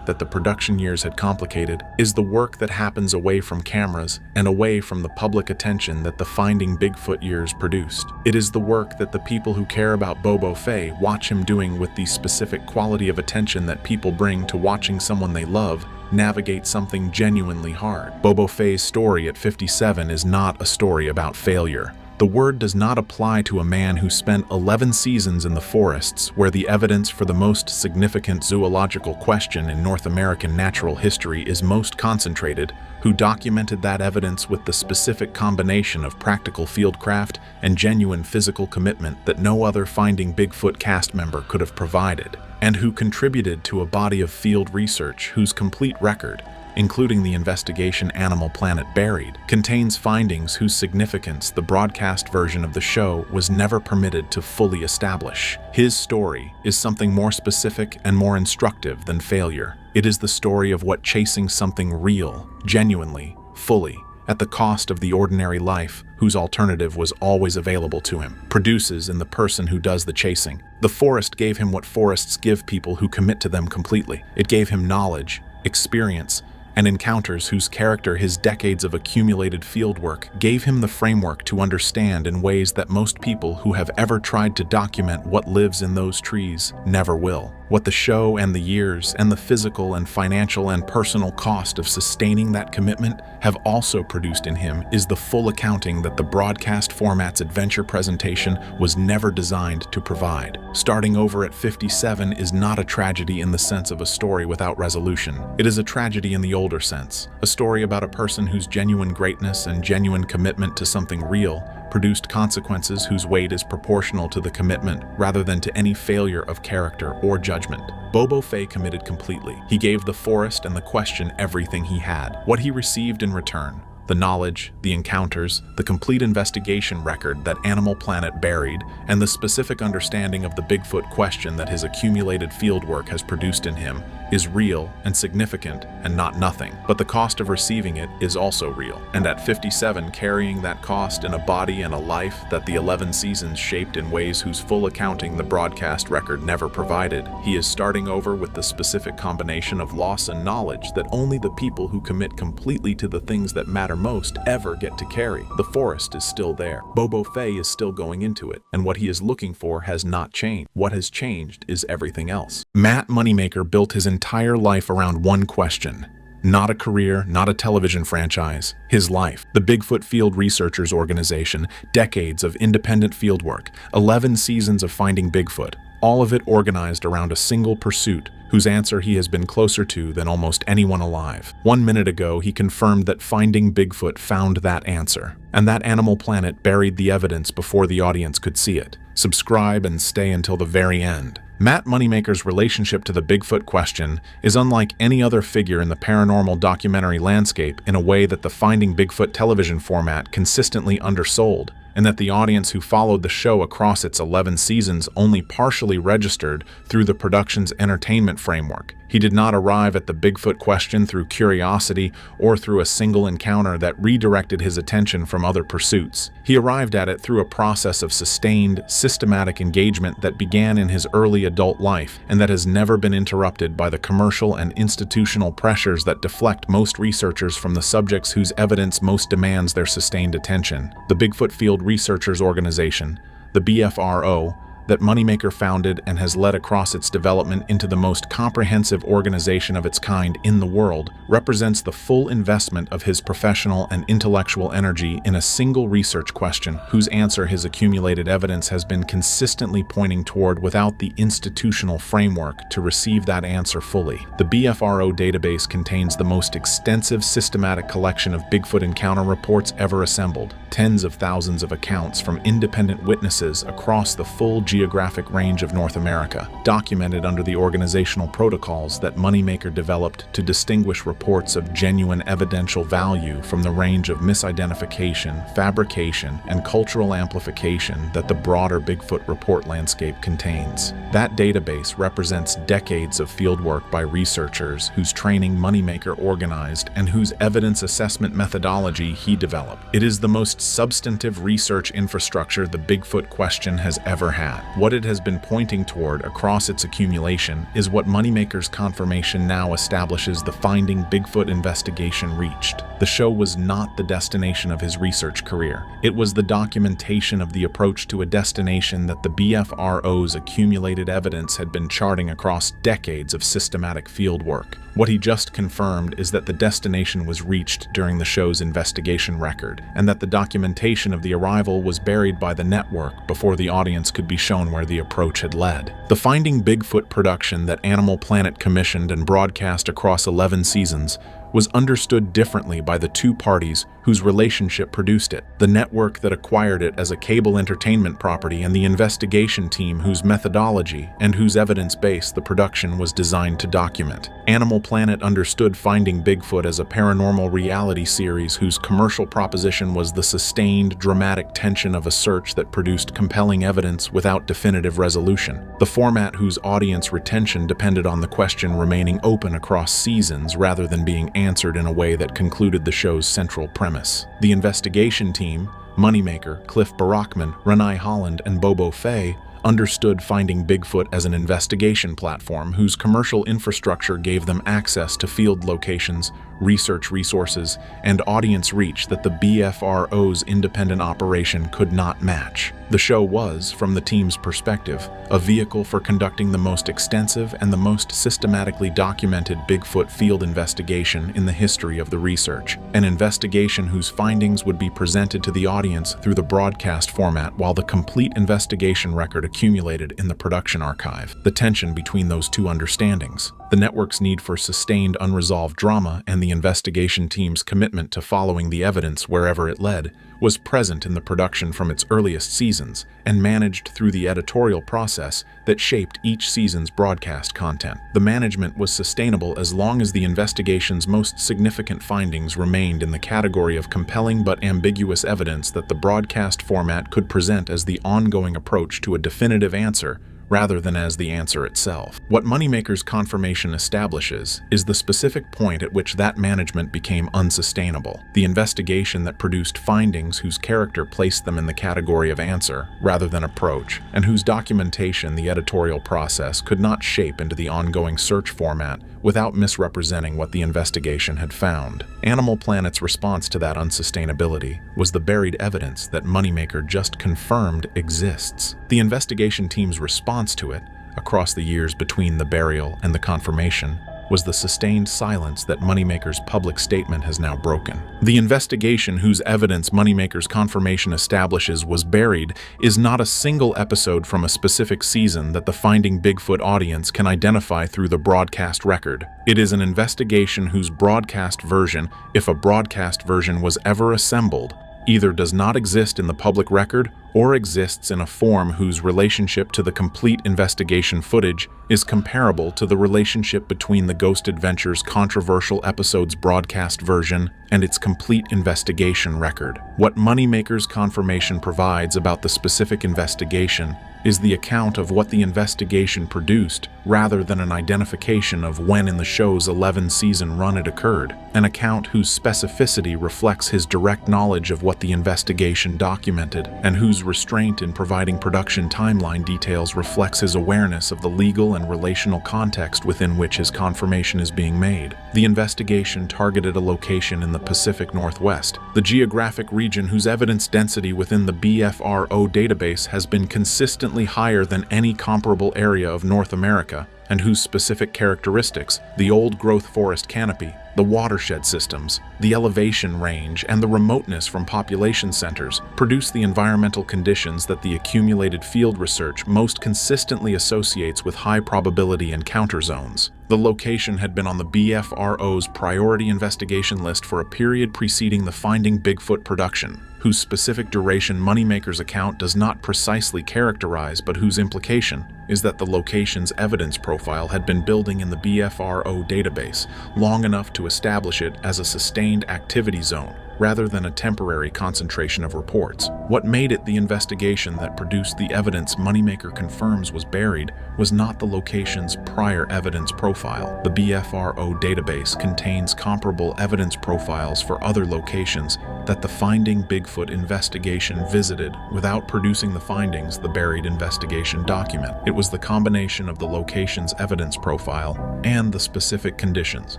that the production years had complicated, is the work that happens away from cameras and away from the public attention that the Finding Bigfoot years produced. It is the work that the people who care about Bobo Fay watch him doing with the specific quality of attention that people bring to watching someone they love navigate something genuinely hard. Bobo Fay's story at 57 is not a story about failure. The word does not apply to a man who spent 11 seasons in the forests where the evidence for the most significant zoological question in North American natural history is most concentrated, who documented that evidence with the specific combination of practical fieldcraft and genuine physical commitment that no other Finding Bigfoot cast member could have provided, and who contributed to a body of field research whose complete record, including the investigation Animal Planet buried, contains findings whose significance the broadcast version of the show was never permitted to fully establish. His story is something more specific and more instructive than failure. It is the story of what chasing something real, genuinely, fully, at the cost of the ordinary life whose alternative was always available to him, produces in the person who does the chasing. The forest gave him what forests give people who commit to them completely. It gave him knowledge, experience, and encounters whose character his decades of accumulated fieldwork gave him the framework to understand in ways that most people who have ever tried to document what lives in those trees never will. What the show and the years and the physical and financial and personal cost of sustaining that commitment have also produced in him is the full accounting that the broadcast format's adventure presentation was never designed to provide. Starting over at 57 is not a tragedy in the sense of a story without resolution. It is a tragedy in the older sense, a story about a person whose genuine greatness and genuine commitment to something real produced consequences whose weight is proportional to the commitment rather than to any failure of character or judgment. Bobo Fay committed completely. He gave the forest and the question everything he had. What he received in return The knowledge, the encounters, the complete investigation record that Animal Planet buried, and the specific understanding of the Bigfoot question that his accumulated fieldwork has produced in him is real and significant and not nothing. But the cost of receiving it is also real. And at 57, carrying that cost in a body and a life that the 11 seasons shaped in ways whose full accounting the broadcast record never provided, he is starting over with the specific combination of loss and knowledge that only the people who commit completely to the things that matter most ever get to carry. The forest is still there. Bobo Fay is still going into it, and what he is looking for has not changed. What has changed is everything else. Matt Moneymaker built his entire life around one question. Not a career, not a television franchise. His life. The Bigfoot Field Researchers Organization, decades of independent fieldwork, 11 seasons of Finding Bigfoot, all of it organized around a single pursuit whose answer he has been closer to than almost anyone alive. 1 minute ago, he confirmed that Finding Bigfoot found that answer, and that Animal Planet buried the evidence before the audience could see it. Subscribe and stay until the very end. Matt Moneymaker's relationship to the Bigfoot question is unlike any other figure in the paranormal documentary landscape in a way that the Finding Bigfoot television format consistently undersold, and that the audience who followed the show across its 11 seasons only partially registered through the production's entertainment framework. He did not arrive at the Bigfoot question through curiosity or through a single encounter that redirected his attention from other pursuits. He arrived at it through a process of sustained, systematic engagement that began in his early adult life and that has never been interrupted by the commercial and institutional pressures that deflect most researchers from the subjects whose evidence most demands their sustained attention. The Bigfoot Field Researchers Organization, the BFRO, that Moneymaker founded and has led across its development into the most comprehensive organization of its kind in the world, represents the full investment of his professional and intellectual energy in a single research question whose answer his accumulated evidence has been consistently pointing toward without the institutional framework to receive that answer fully. The BFRO database contains the most extensive systematic collection of Bigfoot encounter reports ever assembled, tens of thousands of accounts from independent witnesses across the full geographic range of North America, documented under the organizational protocols that Moneymaker developed to distinguish reports of genuine evidential value from the range of misidentification, fabrication, and cultural amplification that the broader Bigfoot report landscape contains. That database represents decades of fieldwork by researchers whose training Moneymaker organized and whose evidence assessment methodology he developed. It is the most substantive research infrastructure the Bigfoot question has ever had. What it has been pointing toward across its accumulation is what Moneymaker's confirmation now establishes the Finding Bigfoot investigation reached. The show was not the destination of his research career. It was the documentation of the approach to a destination that the BFRO's accumulated evidence had been charting across decades of systematic fieldwork. What he just confirmed is that the destination was reached during the show's investigation record, and that the documentation of the arrival was buried by the network before the audience could be shown where the approach had led. The Finding Bigfoot production that Animal Planet commissioned and broadcast across 11 seasons was understood differently by the two parties whose relationship produced it, the network that acquired it as a cable entertainment property and the investigation team whose methodology and whose evidence base the production was designed to document. Animal Planet understood Finding Bigfoot as a paranormal reality series whose commercial proposition was the sustained, dramatic tension of a search that produced compelling evidence without definitive resolution, the format whose audience retention depended on the question remaining open across seasons rather than being answered in a way that concluded the show's central premise. The investigation team, Moneymaker, Cliff Barackman, Renai Holland, and Bobo Fay, understood Finding Bigfoot as an investigation platform whose commercial infrastructure gave them access to field locations, research resources, and audience reach that the BFRO's independent operation could not match. The show was, from the team's perspective, a vehicle for conducting the most extensive and the most systematically documented Bigfoot field investigation in the history of the research, an investigation whose findings would be presented to the audience through the broadcast format while the complete investigation record accumulated in the production archive. The tension between those two understandings, the network's need for sustained unresolved drama and the the investigation team's commitment to following the evidence wherever it led was present in the production from its earliest seasons and managed through the editorial process that shaped each season's broadcast content. The management was sustainable as long as the investigation's most significant findings remained in the category of compelling but ambiguous evidence that the broadcast format could present as the ongoing approach to a definitive answer rather than as the answer itself. What Moneymaker's confirmation establishes is the specific point at which that management became unsustainable. The investigation that produced findings whose character placed them in the category of answer rather than approach, and whose documentation the editorial process could not shape into the ongoing search format without misrepresenting what the investigation had found. Animal Planet's response to that unsustainability was the buried evidence that Moneymaker just confirmed exists. The investigation team's response to it, across the years between the burial and the confirmation, was the sustained silence that Moneymaker's public statement has now broken. The investigation whose evidence Moneymaker's confirmation establishes was buried is not a single episode from a specific season that the Finding Bigfoot audience can identify through the broadcast record. It is an investigation whose broadcast version, if a broadcast version was ever assembled, either does not exist in the public record or exists in a form whose relationship to the complete investigation footage is comparable to the relationship between the Ghost Adventures controversial episode's broadcast version and its complete investigation record. What Moneymaker's confirmation provides about the specific investigation is the account of what the investigation produced rather than an identification of when in the show's 11-season run it occurred, an account whose specificity reflects his direct knowledge of what the investigation documented and whose restraint in providing production timeline details reflects his awareness of the legal and relational context within which his confirmation is being made. The investigation targeted a location in the Pacific Northwest, the geographic region whose evidence density within the BFRO database has been consistently higher than any comparable area of North America, and whose specific characteristics, the old-growth forest canopy, the watershed systems, the elevation range, and the remoteness from population centers, produce the environmental conditions that the accumulated field research most consistently associates with high-probability encounter zones. The location had been on the BFRO's priority investigation list for a period preceding the Finding Bigfoot production, whose specific duration Moneymaker's account does not precisely characterize, but whose implication is that the location's evidence profile had been building in the BFRO database long enough to establish it as a sustained activity zone, rather than a temporary concentration of reports. What made it the investigation that produced the evidence Moneymaker confirms was buried was not the location's prior evidence profile. The BFRO database contains comparable evidence profiles for other locations that the Finding Bigfoot investigation visited without producing the findings the buried investigation document. It was the combination of the location's evidence profile and the specific conditions,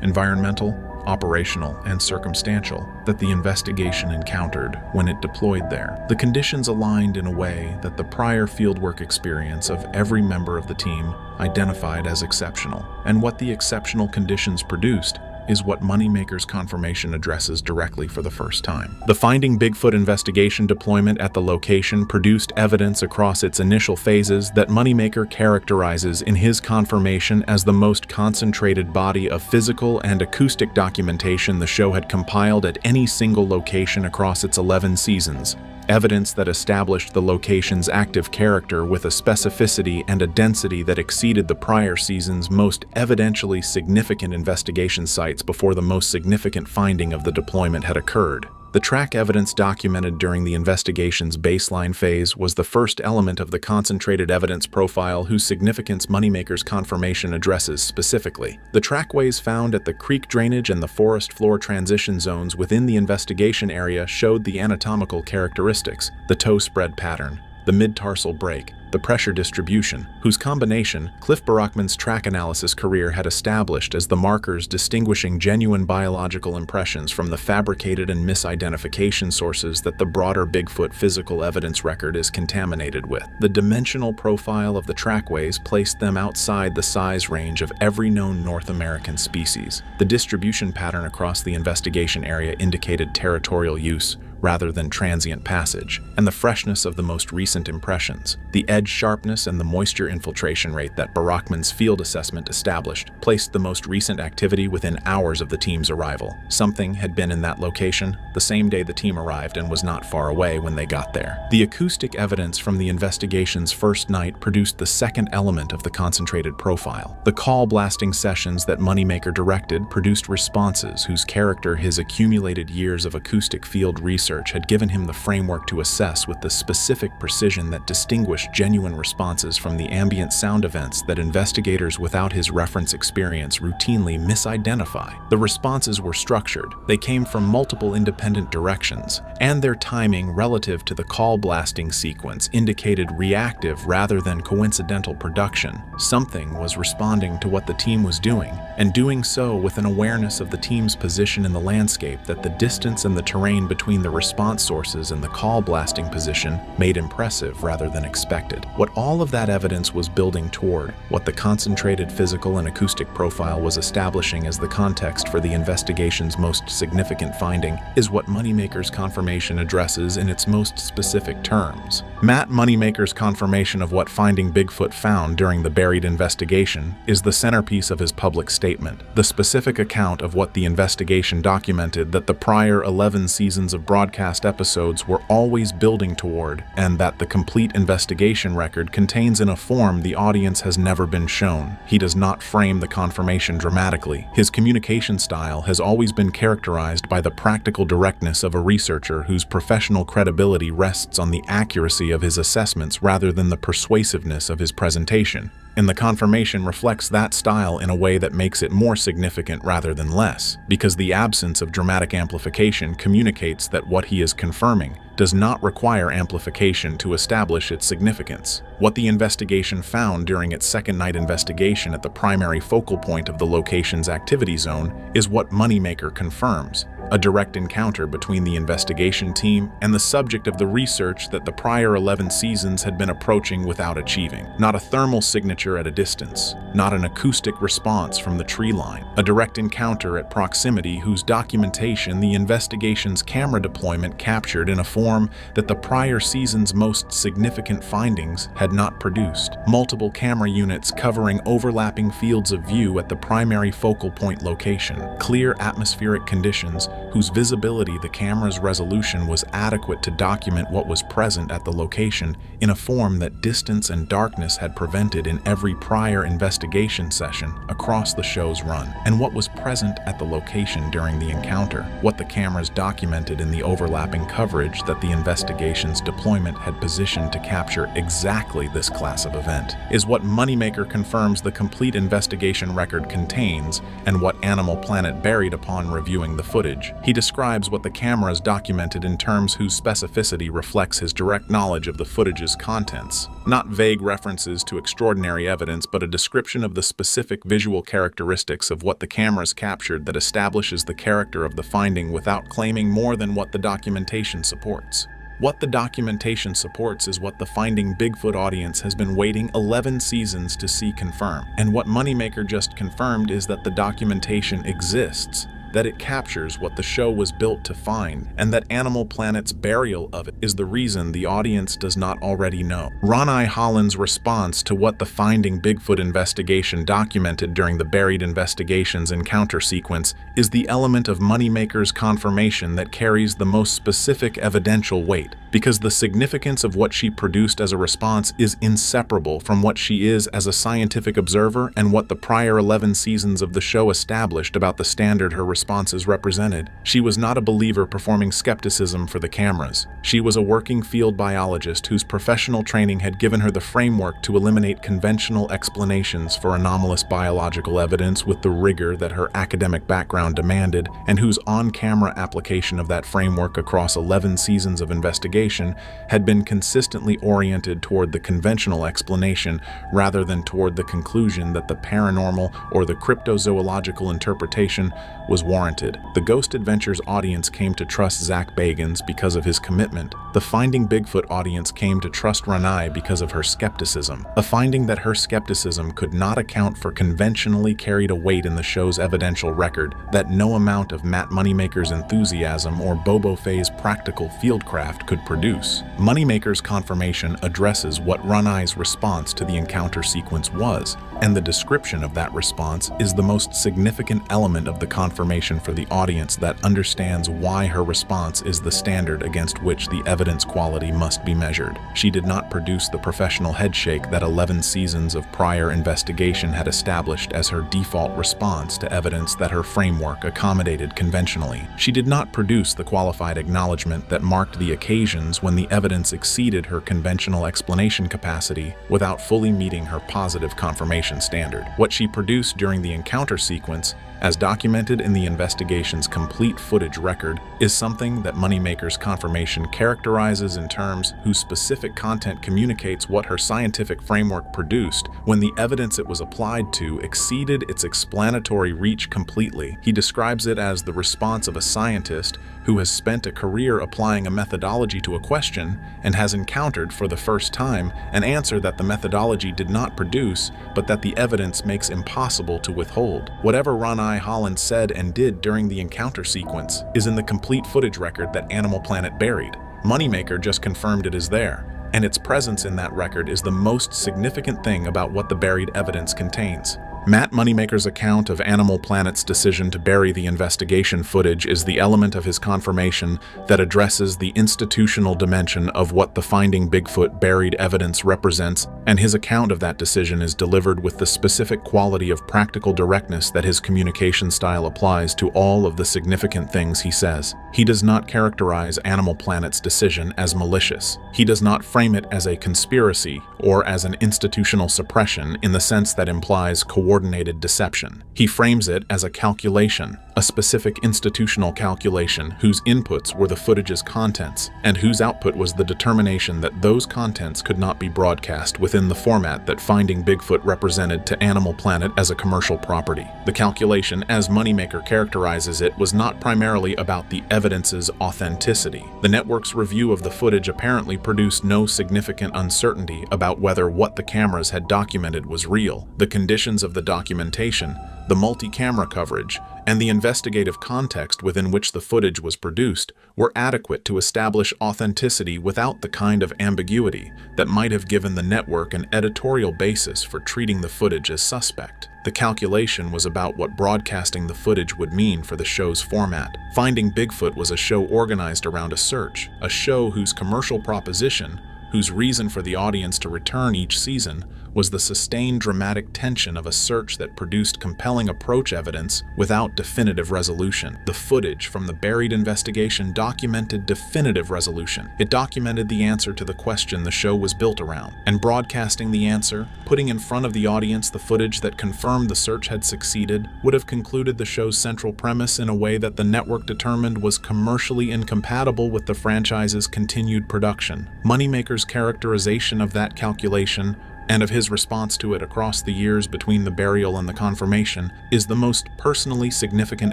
environmental, operational, and circumstantial, that the investigation encountered when it deployed there. The conditions aligned in a way that the prior fieldwork experience of every member of the team identified as exceptional, and what the exceptional conditions produced is what Moneymaker's confirmation addresses directly for the first time. The Finding Bigfoot investigation deployment at the location produced evidence across its initial phases that Moneymaker characterizes in his confirmation as the most concentrated body of physical and acoustic documentation the show had compiled at any single location across its 11 seasons. Evidence that established the location's active character with a specificity and a density that exceeded the prior season's most evidentially significant investigation sites before the most significant finding of the deployment had occurred. The track evidence documented during the investigation's baseline phase was the first element of the concentrated evidence profile whose significance Moneymaker's confirmation addresses specifically. The trackways found at the creek drainage and the forest floor transition zones within the investigation area showed the anatomical characteristics, the toe spread pattern, the mid-tarsal break, the pressure distribution, whose combination Cliff Barackman's track analysis career had established as the markers distinguishing genuine biological impressions from the fabricated and misidentification sources that the broader Bigfoot physical evidence record is contaminated with. The dimensional profile of the trackways placed them outside the size range of every known North American species. The distribution pattern across the investigation area indicated territorial use rather than transient passage, and the freshness of the most recent impressions, the edge edge sharpness and the moisture infiltration rate that Barackman's field assessment established placed the most recent activity within hours of the team's arrival. Something had been in that location the same day the team arrived and was not far away when they got there. The acoustic evidence from the investigation's first night produced the second element of the concentrated profile. The call blasting sessions that Moneymaker directed produced responses whose character his accumulated years of acoustic field research had given him the framework to assess with the specific precision that distinguished genuine responses from the ambient sound events that investigators without his reference experience routinely misidentify. The responses were structured, they came from multiple independent directions, and their timing relative to the call blasting sequence indicated reactive rather than coincidental production. Something was responding to what the team was doing, and doing so with an awareness of the team's position in the landscape that the distance and the terrain between the response sources and the call blasting position made impressive rather than expected. What all of that evidence was building toward, what the concentrated physical and acoustic profile was establishing as the context for the investigation's most significant finding, is what Moneymaker's confirmation addresses in its most specific terms. Matt Moneymaker's confirmation of what Finding Bigfoot found during the buried investigation is the centerpiece of his public statement. The specific account of what the investigation documented that the prior 11 seasons of broadcast episodes were always building toward, and that the complete investigation record contains in a form the audience has never been shown. He does not frame the confirmation dramatically. His communication style has always been characterized by the practical directness of a researcher whose professional credibility rests on the accuracy of his assessments rather than the persuasiveness of his presentation. And the confirmation reflects that style in a way that makes it more significant rather than less, because the absence of dramatic amplification communicates that what he is confirming does not require amplification to establish its significance. What the investigation found during its second night investigation at the primary focal point of the location's activity zone is what Moneymaker confirms: a direct encounter between the investigation team and the subject of the research that the prior 11 seasons had been approaching without achieving. Not a thermal signature at a distance, not an acoustic response from the tree line, a direct encounter at proximity whose documentation the investigation's camera deployment captured in a form that the prior season's most significant findings had not produced. Multiple camera units covering overlapping fields of view at the primary focal point location. Clear atmospheric conditions whose visibility the camera's resolution was adequate to document what was present at the location in a form that distance and darkness had prevented in every prior investigation session across the show's run, and what was present at the location during the encounter. What the cameras documented in the overlapping coverage that the investigation's deployment had positioned to capture exactly this class of event is what Moneymaker confirms the complete investigation record contains, and what Animal Planet buried upon reviewing the footage. He describes what the cameras documented in terms whose specificity reflects his direct knowledge of the footage's contents. Not vague references to extraordinary evidence, but a description of the specific visual characteristics of what the cameras captured that establishes the character of the finding without claiming more than what the documentation supports. What the documentation supports is what the Finding Bigfoot audience has been waiting 11 seasons to see confirmed. And what Moneymaker just confirmed is that the documentation exists, that it captures what the show was built to find, and that Animal Planet's burial of it is the reason the audience does not already know. Ronai Holland's response to what the Finding Bigfoot investigation documented during the buried investigation's encounter sequence is the element of Moneymaker's confirmation that carries the most specific evidential weight, because the significance of what she produced as a response is inseparable from what she is as a scientific observer and what the prior 11 seasons of the show established about the standard her responses represented. She was not a believer performing skepticism for the cameras. She was a working field biologist whose professional training had given her the framework to eliminate conventional explanations for anomalous biological evidence with the rigor that her academic background demanded, and whose on-camera application of that framework across 11 seasons of investigation had been consistently oriented toward the conventional explanation rather than toward the conclusion that the paranormal or the cryptozoological interpretation was warranted. The Ghost Adventures audience came to trust Zach Bagans because of his commitment. The Finding Bigfoot audience came to trust Ranai because of her skepticism. A finding that her skepticism could not account for conventionally carried a weight in the show's evidential record that no amount of Matt Moneymaker's enthusiasm or Bobo Fay's practical fieldcraft could produce. Moneymaker's confirmation addresses what Ranai's response to the encounter sequence was, and the description of that response is the most significant element of the confirmation for the audience that understands why her response is the standard against which the evidence quality must be measured. She did not produce the professional headshake that 11 seasons of prior investigation had established as her default response to evidence that her framework accommodated conventionally. She did not produce the qualified acknowledgement that marked the occasions when the evidence exceeded her conventional explanation capacity without fully meeting her positive confirmation standard. What she produced during the encounter sequence, as documented in the investigation's complete footage record, is something that Moneymaker's confirmation characterizes in terms whose specific content communicates what her scientific framework produced when the evidence it was applied to exceeded its explanatory reach completely. He describes it as the response of a scientist who has spent a career applying a methodology to a question and has encountered for the first time an answer that the methodology did not produce, but that the evidence makes impossible to withhold. Whatever Ranai Holland said and did during the encounter sequence is in the complete footage record that Animal Planet buried. Moneymaker just confirmed it is there, and its presence in that record is the most significant thing about what the buried evidence contains. Matt Moneymaker's account of Animal Planet's decision to bury the investigation footage is the element of his confirmation that addresses the institutional dimension of what the Finding Bigfoot buried evidence represents, and his account of that decision is delivered with the specific quality of practical directness that his communication style applies to all of the significant things he says. He does not characterize Animal Planet's decision as malicious. He does not frame it as a conspiracy or as an institutional suppression in the sense that implies coordinated deception. He frames it as a calculation, a specific institutional calculation whose inputs were the footage's contents, and whose output was the determination that those contents could not be broadcast within the format that Finding Bigfoot represented to Animal Planet as a commercial property. The calculation, as Moneymaker characterizes it, was not primarily about the evidence's authenticity. The network's review of the footage apparently produced no significant uncertainty about whether what the cameras had documented was real. The conditions of the documentation, the multi-camera coverage, and the investigative context within which the footage was produced were adequate to establish authenticity without the kind of ambiguity that might have given the network an editorial basis for treating the footage as suspect. The calculation was about what broadcasting the footage would mean for the show's format. Finding Bigfoot was a show organized around a search, a show whose commercial proposition, whose reason for the audience to return each season, was the sustained dramatic tension of a search that produced compelling approach evidence without definitive resolution. The footage from the buried investigation documented definitive resolution. It documented the answer to the question the show was built around, and broadcasting the answer, putting in front of the audience the footage that confirmed the search had succeeded, would have concluded the show's central premise in a way that the network determined was commercially incompatible with the franchise's continued production. Moneymaker's characterization of that calculation, and of his response to it across the years between the burial and the confirmation, is the most personally significant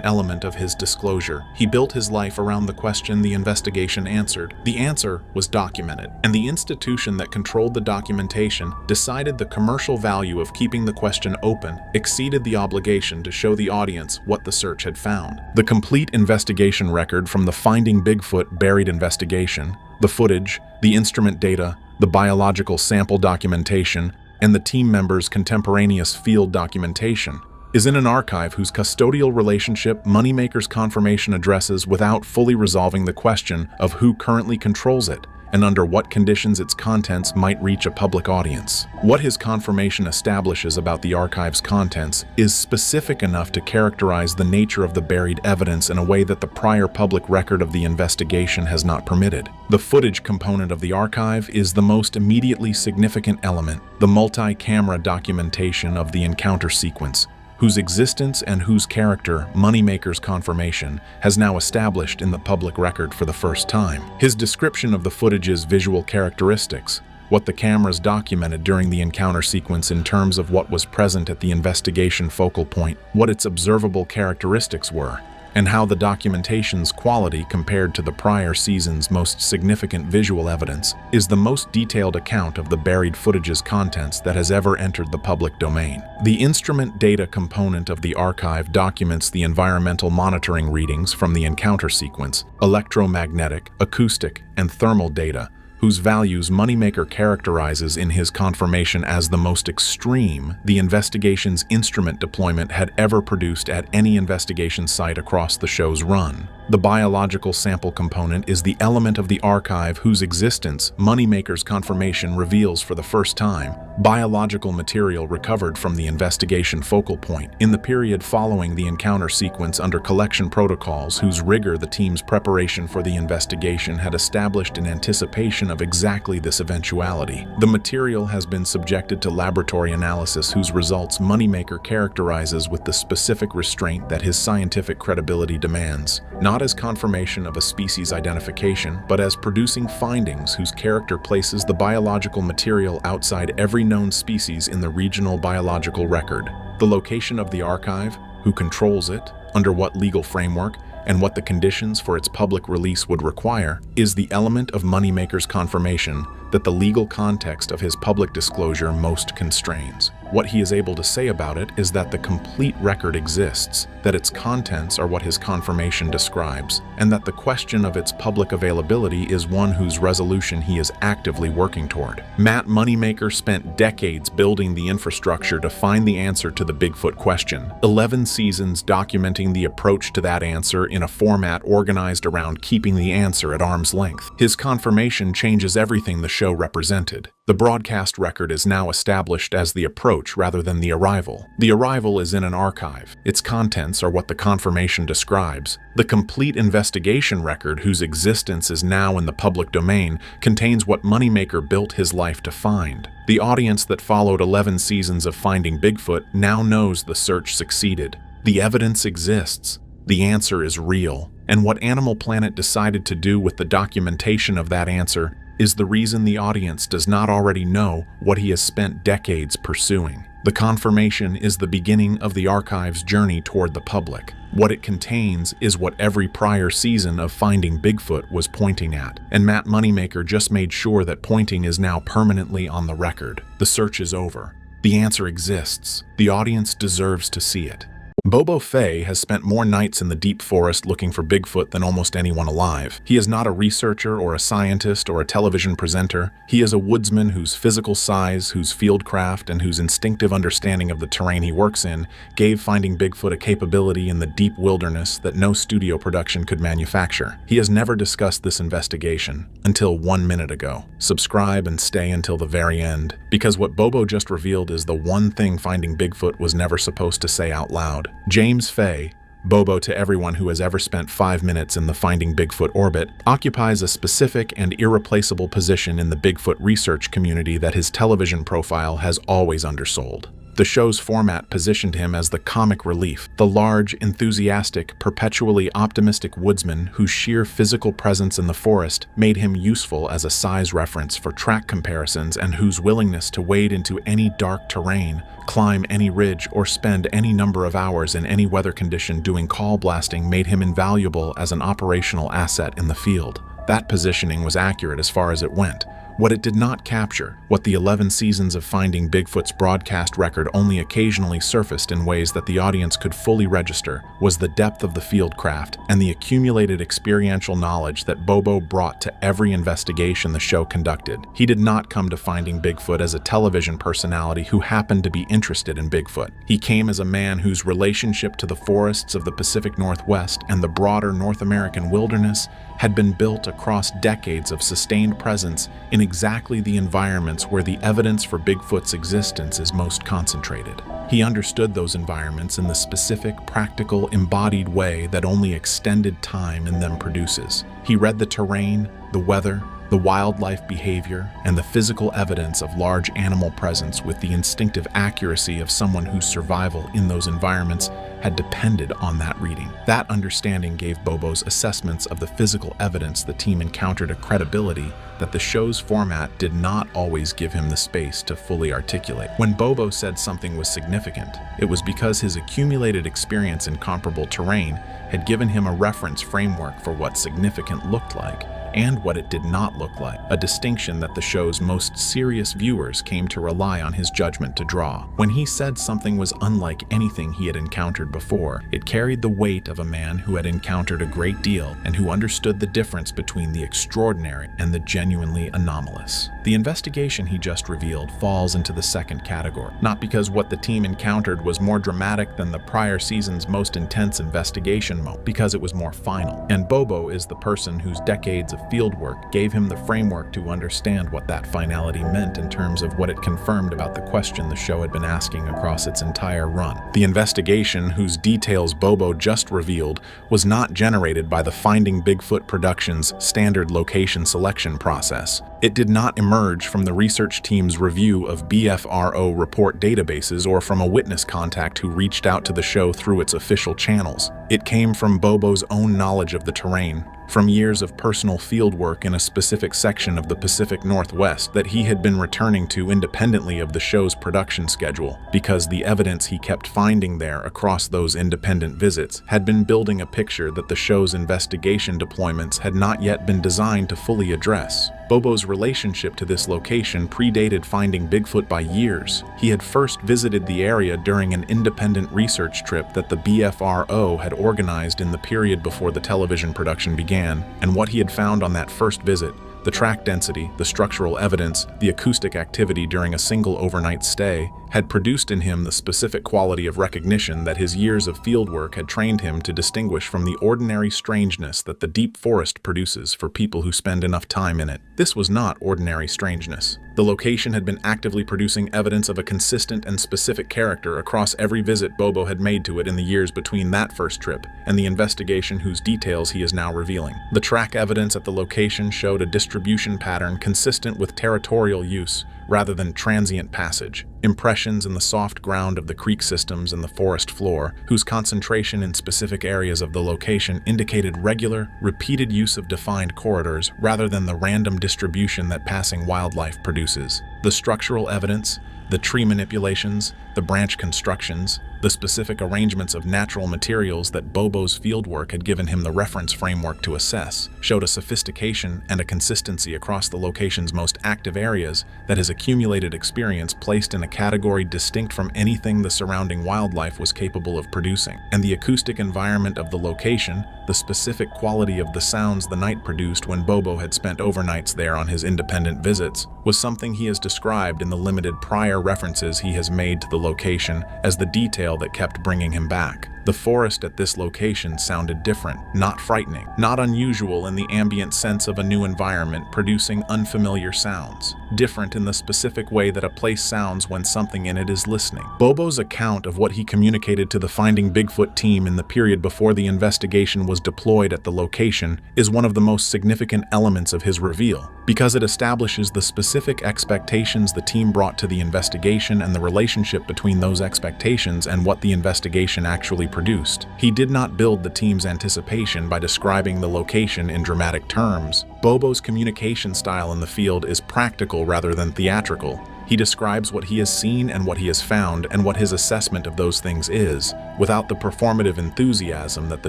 element of his disclosure. He built his life around the question the investigation answered. The answer was documented, and the institution that controlled the documentation decided the commercial value of keeping the question open exceeded the obligation to show the audience what the search had found. The complete investigation record from the Finding Bigfoot buried investigation, the footage, the instrument data, the biological sample documentation, and the team members' contemporaneous field documentation, is in an archive whose custodial relationship Moneymaker's confirmation addresses without fully resolving the question of who currently controls it and under what conditions its contents might reach a public audience. What his confirmation establishes about the archive's contents is specific enough to characterize the nature of the buried evidence in a way that the prior public record of the investigation has not permitted. The footage component of the archive is the most immediately significant element, the multi-camera documentation of the encounter sequence, whose existence and whose character Moneymaker's confirmation has now established in the public record for the first time. His description of the footage's visual characteristics, what the cameras documented during the encounter sequence in terms of what was present at the investigation focal point, what its observable characteristics were, and how the documentation's quality compared to the prior season's most significant visual evidence is the most detailed account of the buried footage's contents that has ever entered the public domain. The instrument data component of the archive documents the environmental monitoring readings from the encounter sequence, electromagnetic, acoustic, and thermal data, whose values Moneymaker characterizes in his confirmation as the most extreme the investigation's instrument deployment had ever produced at any investigation site across the show's run. The biological sample component is the element of the archive whose existence Moneymaker's confirmation reveals for the first time. Biological material recovered from the investigation focal point in the period following the encounter sequence under collection protocols whose rigor the team's preparation for the investigation had established in anticipation of exactly this eventuality. The material has been subjected to laboratory analysis whose results Moneymaker characterizes with the specific restraint that his scientific credibility demands. Not as confirmation of a species identification, but as producing findings whose character places the biological material outside every known species in the regional biological record. The location of the archive, who controls it, under what legal framework, and what the conditions for its public release would require, is the element of Moneymaker's confirmation that the legal context of his public disclosure most constrains. What he is able to say about it is that the complete record exists, that its contents are what his confirmation describes, and that the question of its public availability is one whose resolution he is actively working toward. Matt Moneymaker spent decades building the infrastructure to find the answer to the Bigfoot question, 11 seasons documenting the approach to that answer in a format organized around keeping the answer at arm's length. His confirmation changes everything the show represented. The broadcast record is now established as the approach rather than the arrival. The arrival is in an archive. Its contents are what the confirmation describes. The complete investigation record, whose existence is now in the public domain, contains what Moneymaker built his life to find. The audience that followed 11 seasons of Finding Bigfoot now knows the search succeeded. The evidence exists. The answer is real. And what Animal Planet decided to do with the documentation of that answer is the reason the audience does not already know what he has spent decades pursuing. The confirmation is the beginning of the archive's journey toward the public. What it contains is what every prior season of Finding Bigfoot was pointing at, and Matt Moneymaker just made sure that pointing is now permanently on the record. The search is over. The answer exists. The audience deserves to see it. Bobo Fay has spent more nights in the deep forest looking for Bigfoot than almost anyone alive. He is not a researcher or a scientist or a television presenter. He is a woodsman whose physical size, whose fieldcraft, and whose instinctive understanding of the terrain he works in gave Finding Bigfoot a capability in the deep wilderness that no studio production could manufacture. He has never discussed this investigation until 1 minute ago. Subscribe and stay until the very end, because what Bobo just revealed is the one thing Finding Bigfoot was never supposed to say out loud. James Fay, Bobo to everyone who has ever spent 5 minutes in the Finding Bigfoot orbit, occupies a specific and irreplaceable position in the Bigfoot research community that his television profile has always undersold. The show's format positioned him as the comic relief, the large, enthusiastic, perpetually optimistic woodsman whose sheer physical presence in the forest made him useful as a size reference for track comparisons, and whose willingness to wade into any dark terrain, climb any ridge, or spend any number of hours in any weather condition doing call blasting made him invaluable as an operational asset in the field. That positioning was accurate as far as it went. What it did not capture, what the 11 seasons of Finding Bigfoot's broadcast record only occasionally surfaced in ways that the audience could fully register, was the depth of the fieldcraft and the accumulated experiential knowledge that Bobo brought to every investigation the show conducted. He did not come to Finding Bigfoot as a television personality who happened to be interested in Bigfoot. He came as a man whose relationship to the forests of the Pacific Northwest and the broader North American wilderness had been built across decades of sustained presence in exactly the environments where the evidence for Bigfoot's existence is most concentrated. He understood those environments in the specific, practical, embodied way that only extended time in them produces. He read the terrain, the weather, the wildlife behavior, and the physical evidence of large animal presence with the instinctive accuracy of someone whose survival in those environments had depended on that reading. That understanding gave Bobo's assessments of the physical evidence the team encountered a credibility that the show's format did not always give him the space to fully articulate. When Bobo said something was significant, it was because his accumulated experience in comparable terrain had given him a reference framework for what significant looked like and what it did not look like, a distinction that the show's most serious viewers came to rely on his judgment to draw. When he said something was unlike anything he had encountered before, it carried the weight of a man who had encountered a great deal and who understood the difference between the extraordinary and the genuinely anomalous. The investigation he just revealed falls into the second category, not because what the team encountered was more dramatic than the prior season's most intense investigation mode, because it was more final. And Bobo is the person whose decades of fieldwork gave him the framework to understand what that finality meant in terms of what it confirmed about the question the show had been asking across its entire run. The investigation, whose details Bobo just revealed, was not generated by the Finding Bigfoot Productions standard location selection process. It did not emerge from the research team's review of BFRO report databases or from a witness contact who reached out to the show through its official channels. It came from Bobo's own knowledge of the terrain, from years of personal fieldwork in a specific section of the Pacific Northwest that he had been returning to independently of the show's production schedule, because the evidence he kept finding there across those independent visits had been building a picture that the show's investigation deployments had not yet been designed to fully address. Bobo's relationship to this location predated Finding Bigfoot by years. He had first visited the area during an independent research trip that the BFRO had organized in the period before the television production began, and what he had found on that first visit, the track density, the structural evidence, the acoustic activity during a single overnight stay, had produced in him the specific quality of recognition that his years of fieldwork had trained him to distinguish from the ordinary strangeness that the deep forest produces for people who spend enough time in it. This was not ordinary strangeness. The location had been actively producing evidence of a consistent and specific character across every visit Bobo had made to it in the years between that first trip and the investigation whose details he is now revealing. The track evidence at the location showed a distribution pattern consistent with territorial use rather than transient passage. Impressions in the soft ground of the creek systems and the forest floor, whose concentration in specific areas of the location indicated regular, repeated use of defined corridors rather than the random distribution that passing wildlife produces. The structural evidence, the tree manipulations, the branch constructions, the specific arrangements of natural materials that Bobo's fieldwork had given him the reference framework to assess, showed a sophistication and a consistency across the location's most active areas that his accumulated experience placed in a category distinct from anything the surrounding wildlife was capable of producing. And the acoustic environment of the location, the specific quality of the sounds the night produced when Bobo had spent overnights there on his independent visits, was something he has described in the limited prior references he has made to the location as the detail that kept bringing him back. The forest at this location sounded different, not frightening, not unusual in the ambient sense of a new environment producing unfamiliar sounds, different in the specific way that a place sounds when something in it is listening. Bobo's account of what he communicated to the Finding Bigfoot team in the period before the investigation was deployed at the location is one of the most significant elements of his reveal, because it establishes the specific expectations the team brought to the investigation and the relationship between those expectations and what the investigation actually produced. He did not build the team's anticipation by describing the location in dramatic terms. Bobo's communication style in the field is practical rather than theatrical. He describes what he has seen and what he has found and what his assessment of those things is, without the performative enthusiasm that the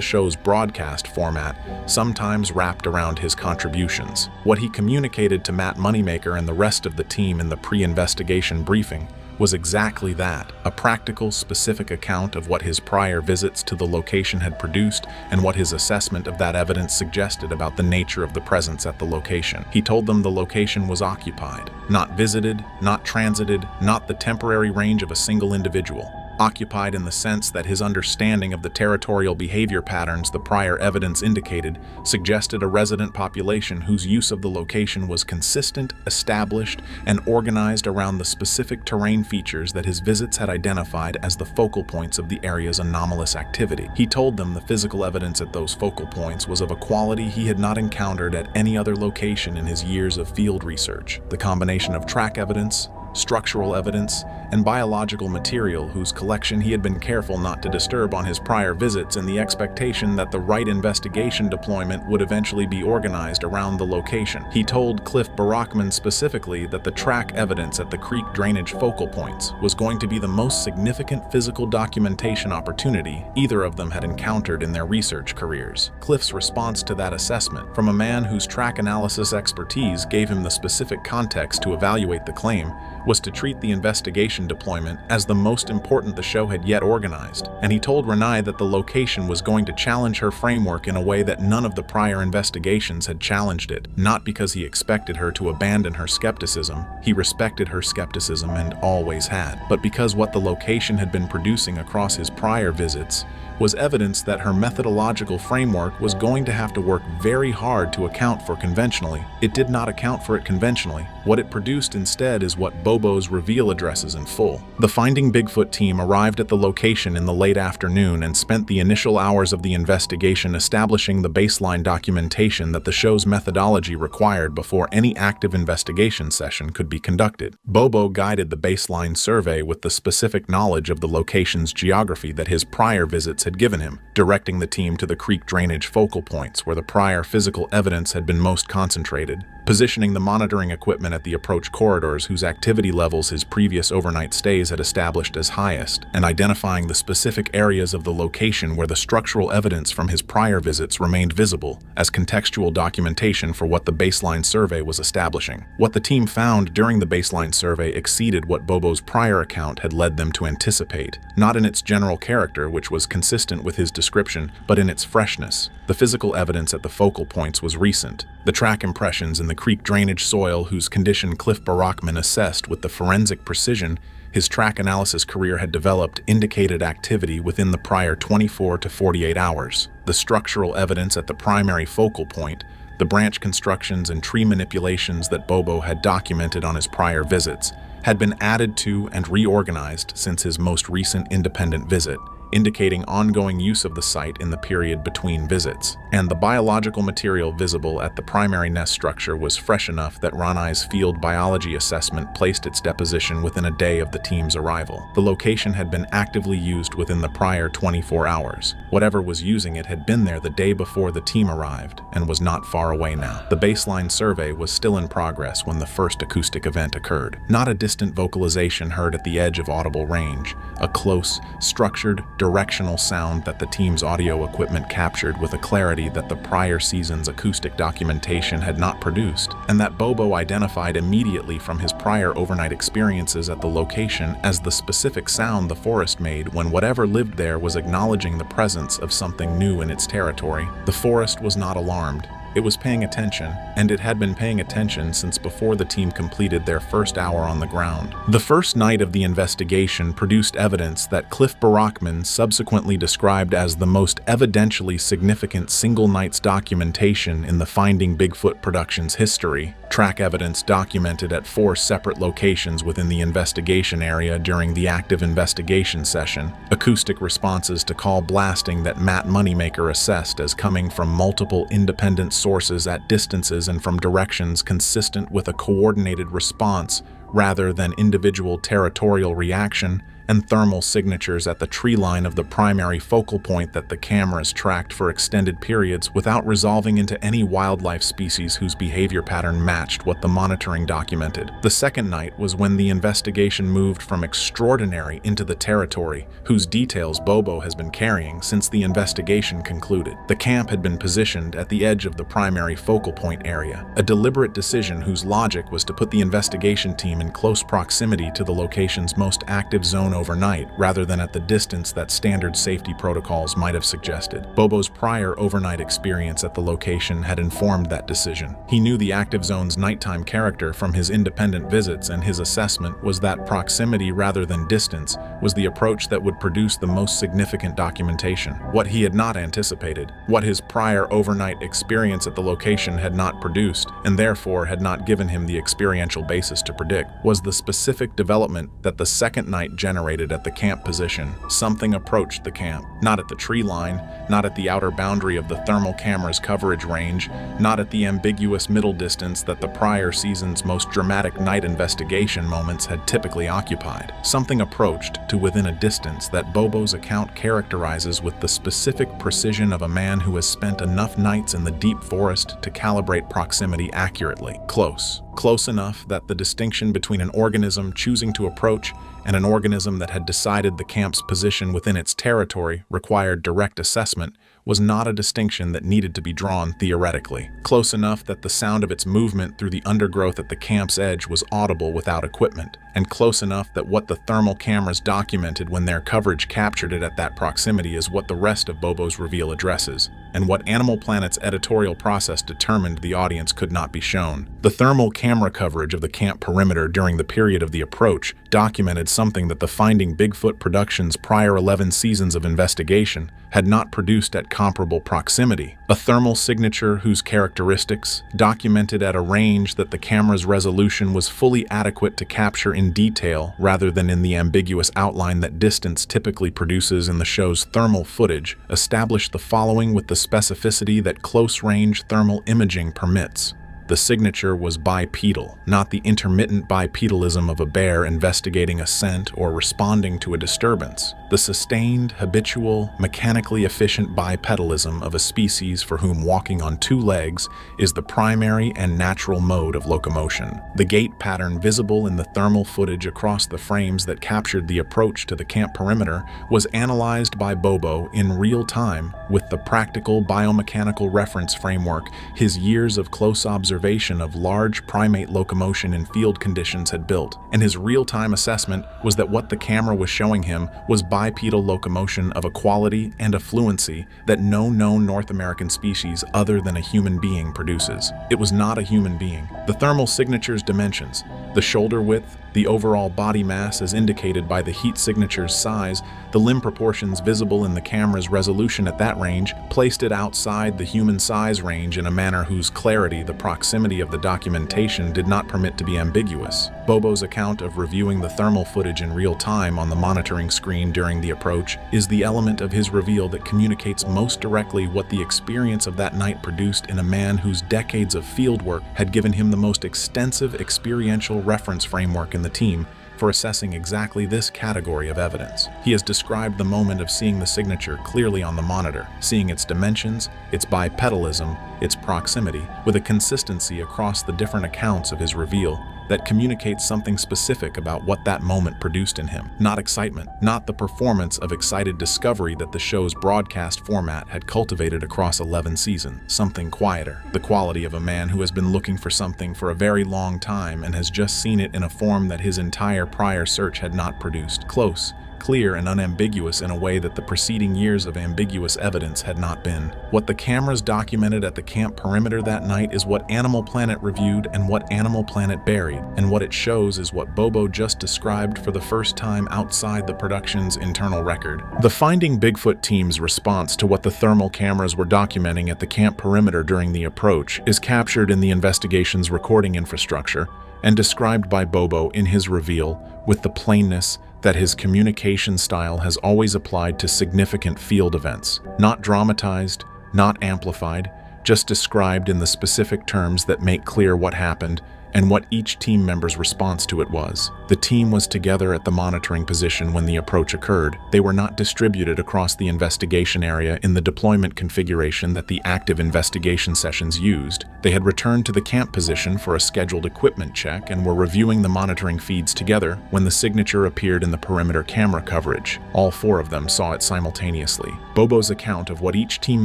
show's broadcast format sometimes wrapped around his contributions. What he communicated to Matt Moneymaker and the rest of the team in the pre-investigation briefing was exactly that, a practical, specific account of what his prior visits to the location had produced and what his assessment of that evidence suggested about the nature of the presence at the location. He told them the location was occupied, not visited, not transited, not the temporary range of a single individual. Occupied in the sense that his understanding of the territorial behavior patterns the prior evidence indicated suggested a resident population whose use of the location was consistent, established, and organized around the specific terrain features that his visits had identified as the focal points of the area's anomalous activity. He told them the physical evidence at those focal points was of a quality he had not encountered at any other location in his years of field research. The combination of track evidence, structural evidence, and biological material whose collection he had been careful not to disturb on his prior visits in the expectation that the right investigation deployment would eventually be organized around the location. He told Cliff Barackman specifically that the track evidence at the creek drainage focal points was going to be the most significant physical documentation opportunity either of them had encountered in their research careers. Cliff's response to that assessment, from a man whose track analysis expertise gave him the specific context to evaluate the claim, was to treat the investigation deployment as the most important the show had yet organized, and he told Renai that the location was going to challenge her framework in a way that none of the prior investigations had challenged it, not because he expected her to abandon her skepticism, he respected her skepticism and always had, but because what the location had been producing across his prior visits was evidence that her methodological framework was going to have to work very hard to account for conventionally. It did not account for it conventionally. What it produced instead is what Bobo's reveal addresses in full. The Finding Bigfoot team arrived at the location in the late afternoon and spent the initial hours of the investigation establishing the baseline documentation that the show's methodology required before any active investigation session could be conducted. Bobo guided the baseline survey with the specific knowledge of the location's geography that his prior visits had given him, directing the team to the creek drainage focal points where the prior physical evidence had been most concentrated, positioning the monitoring equipment at the approach corridors whose activity levels his previous overnight stays had established as highest, and identifying the specific areas of the location where the structural evidence from his prior visits remained visible as contextual documentation for what the baseline survey was establishing. What the team found during the baseline survey exceeded what Bobo's prior account had led them to anticipate, not in its general character, which was consistent with his description, but in its freshness. The physical evidence at the focal points was recent. The track impressions in the creek drainage soil whose condition Cliff Barackman assessed with the forensic precision his track analysis career had developed indicated activity within the prior 24 to 48 hours. The structural evidence at the primary focal point, the branch constructions and tree manipulations that Bobo had documented on his prior visits, had been added to and reorganized since his most recent independent visit, indicating ongoing use of the site in the period between visits. And the biological material visible at the primary nest structure was fresh enough that Ranai's field biology assessment placed its deposition within a day of the team's arrival. The location had been actively used within the prior 24 hours. Whatever was using it had been there the day before the team arrived and was not far away now. The baseline survey was still in progress when the first acoustic event occurred. Not a distant vocalization heard at the edge of audible range, a close, structured, directional sound that the team's audio equipment captured with a clarity that the prior season's acoustic documentation had not produced, and that Bobo identified immediately from his prior overnight experiences at the location as the specific sound the forest made when whatever lived there was acknowledging the presence of something new in its territory. The forest was not alarmed. It was paying attention, and it had been paying attention since before the team completed their first hour on the ground. The first night of the investigation produced evidence that Cliff Barackman subsequently described as the most evidentially significant single night's documentation in the Finding Bigfoot production's history. Track evidence documented at 4 separate locations within the investigation area during the active investigation session. Acoustic responses to call blasting that Matt Moneymaker assessed as coming from multiple independent sources at distances and from directions consistent with a coordinated response rather than individual territorial reaction, and thermal signatures at the tree line of the primary focal point that the cameras tracked for extended periods without resolving into any wildlife species whose behavior pattern matched what the monitoring documented. The second night was when the investigation moved from extraordinary into the territory, whose details Bobo has been carrying since the investigation concluded. The camp had been positioned at the edge of the primary focal point area, a deliberate decision whose logic was to put the investigation team in close proximity to the location's most active zone overnight, rather than at the distance that standard safety protocols might have suggested. Bobo's prior overnight experience at the location had informed that decision. He knew the active zone's nighttime character from his independent visits, and his assessment was that proximity rather than distance was the approach that would produce the most significant documentation. What he had not anticipated, what his prior overnight experience at the location had not produced, and therefore had not given him the experiential basis to predict, was the specific development that the second night generated generated at the camp position. Something approached the camp, not at the tree line, not at the outer boundary of the thermal camera's coverage range, not at the ambiguous middle distance that the prior season's most dramatic night investigation moments had typically occupied. Something approached to within a distance that Bobo's account characterizes with the specific precision of a man who has spent enough nights in the deep forest to calibrate proximity accurately. Close enough that the distinction between an organism choosing to approach and an organism that had decided the camp's position within its territory required direct assessment was not a distinction that needed to be drawn theoretically. Close enough that the sound of its movement through the undergrowth at the camp's edge was audible without equipment, and close enough that what the thermal cameras documented when their coverage captured it at that proximity is what the rest of Bobo's reveal addresses, and what Animal Planet's editorial process determined the audience could not be shown. The thermal camera coverage of the camp perimeter during the period of the approach documented something that the Finding Bigfoot production's prior 11 seasons of investigation had not produced at comparable proximity. A thermal signature whose characteristics, documented at a range that the camera's resolution was fully adequate to capture in detail rather than in the ambiguous outline that distance typically produces in the show's thermal footage, established the following with the specificity that close-range thermal imaging permits. The signature was bipedal, not the intermittent bipedalism of a bear investigating a scent or responding to a disturbance. The sustained, habitual, mechanically efficient bipedalism of a species for whom walking on two legs is the primary and natural mode of locomotion. The gait pattern visible in the thermal footage across the frames that captured the approach to the camp perimeter was analyzed by Bobo in real time with the practical biomechanical reference framework his years of close observation of large primate locomotion in field conditions had built, and his real-time assessment was that what the camera was showing him was bipedal locomotion of a quality and a fluency that no known North American species other than a human being produces. It was not a human being. The thermal signature's dimensions, the shoulder width, the overall body mass as indicated by the heat signature's size, the limb proportions visible in the camera's resolution at that range, placed it outside the human size range in a manner whose clarity the proximity of the documentation did not permit to be ambiguous. Bobo's account of reviewing the thermal footage in real time on the monitoring screen during the approach is the element of his reveal that communicates most directly what the experience of that night produced in a man whose decades of fieldwork had given him the most extensive experiential reference framework in the team for assessing exactly this category of evidence. He has described the moment of seeing the signature clearly on the monitor, seeing its dimensions, its bipedalism, its proximity, with a consistency across the different accounts of his reveal that communicates something specific about what that moment produced in him. Not excitement, not the performance of excited discovery that the show's broadcast format had cultivated across 11 seasons. Something quieter, the quality of a man who has been looking for something for a very long time and has just seen it in a form that his entire prior search had not produced. Close, clear, and unambiguous in a way that the preceding years of ambiguous evidence had not been. What the cameras documented at the camp perimeter that night is what Animal Planet reviewed and what Animal Planet buried, and what it shows is what Bobo just described for the first time outside the production's internal record. The Finding Bigfoot team's response to what the thermal cameras were documenting at the camp perimeter during the approach is captured in the investigation's recording infrastructure and described by Bobo in his reveal with the plainness that his communication style has always applied to significant field events, not dramatized, not amplified, just described in the specific terms that make clear what happened and what each team member's response to it was. The team was together at the monitoring position when the approach occurred. They were not distributed across the investigation area in the deployment configuration that the active investigation sessions used. They had returned to the camp position for a scheduled equipment check and were reviewing the monitoring feeds together when the signature appeared in the perimeter camera coverage. All four of them saw it simultaneously. Bobo's account of what each team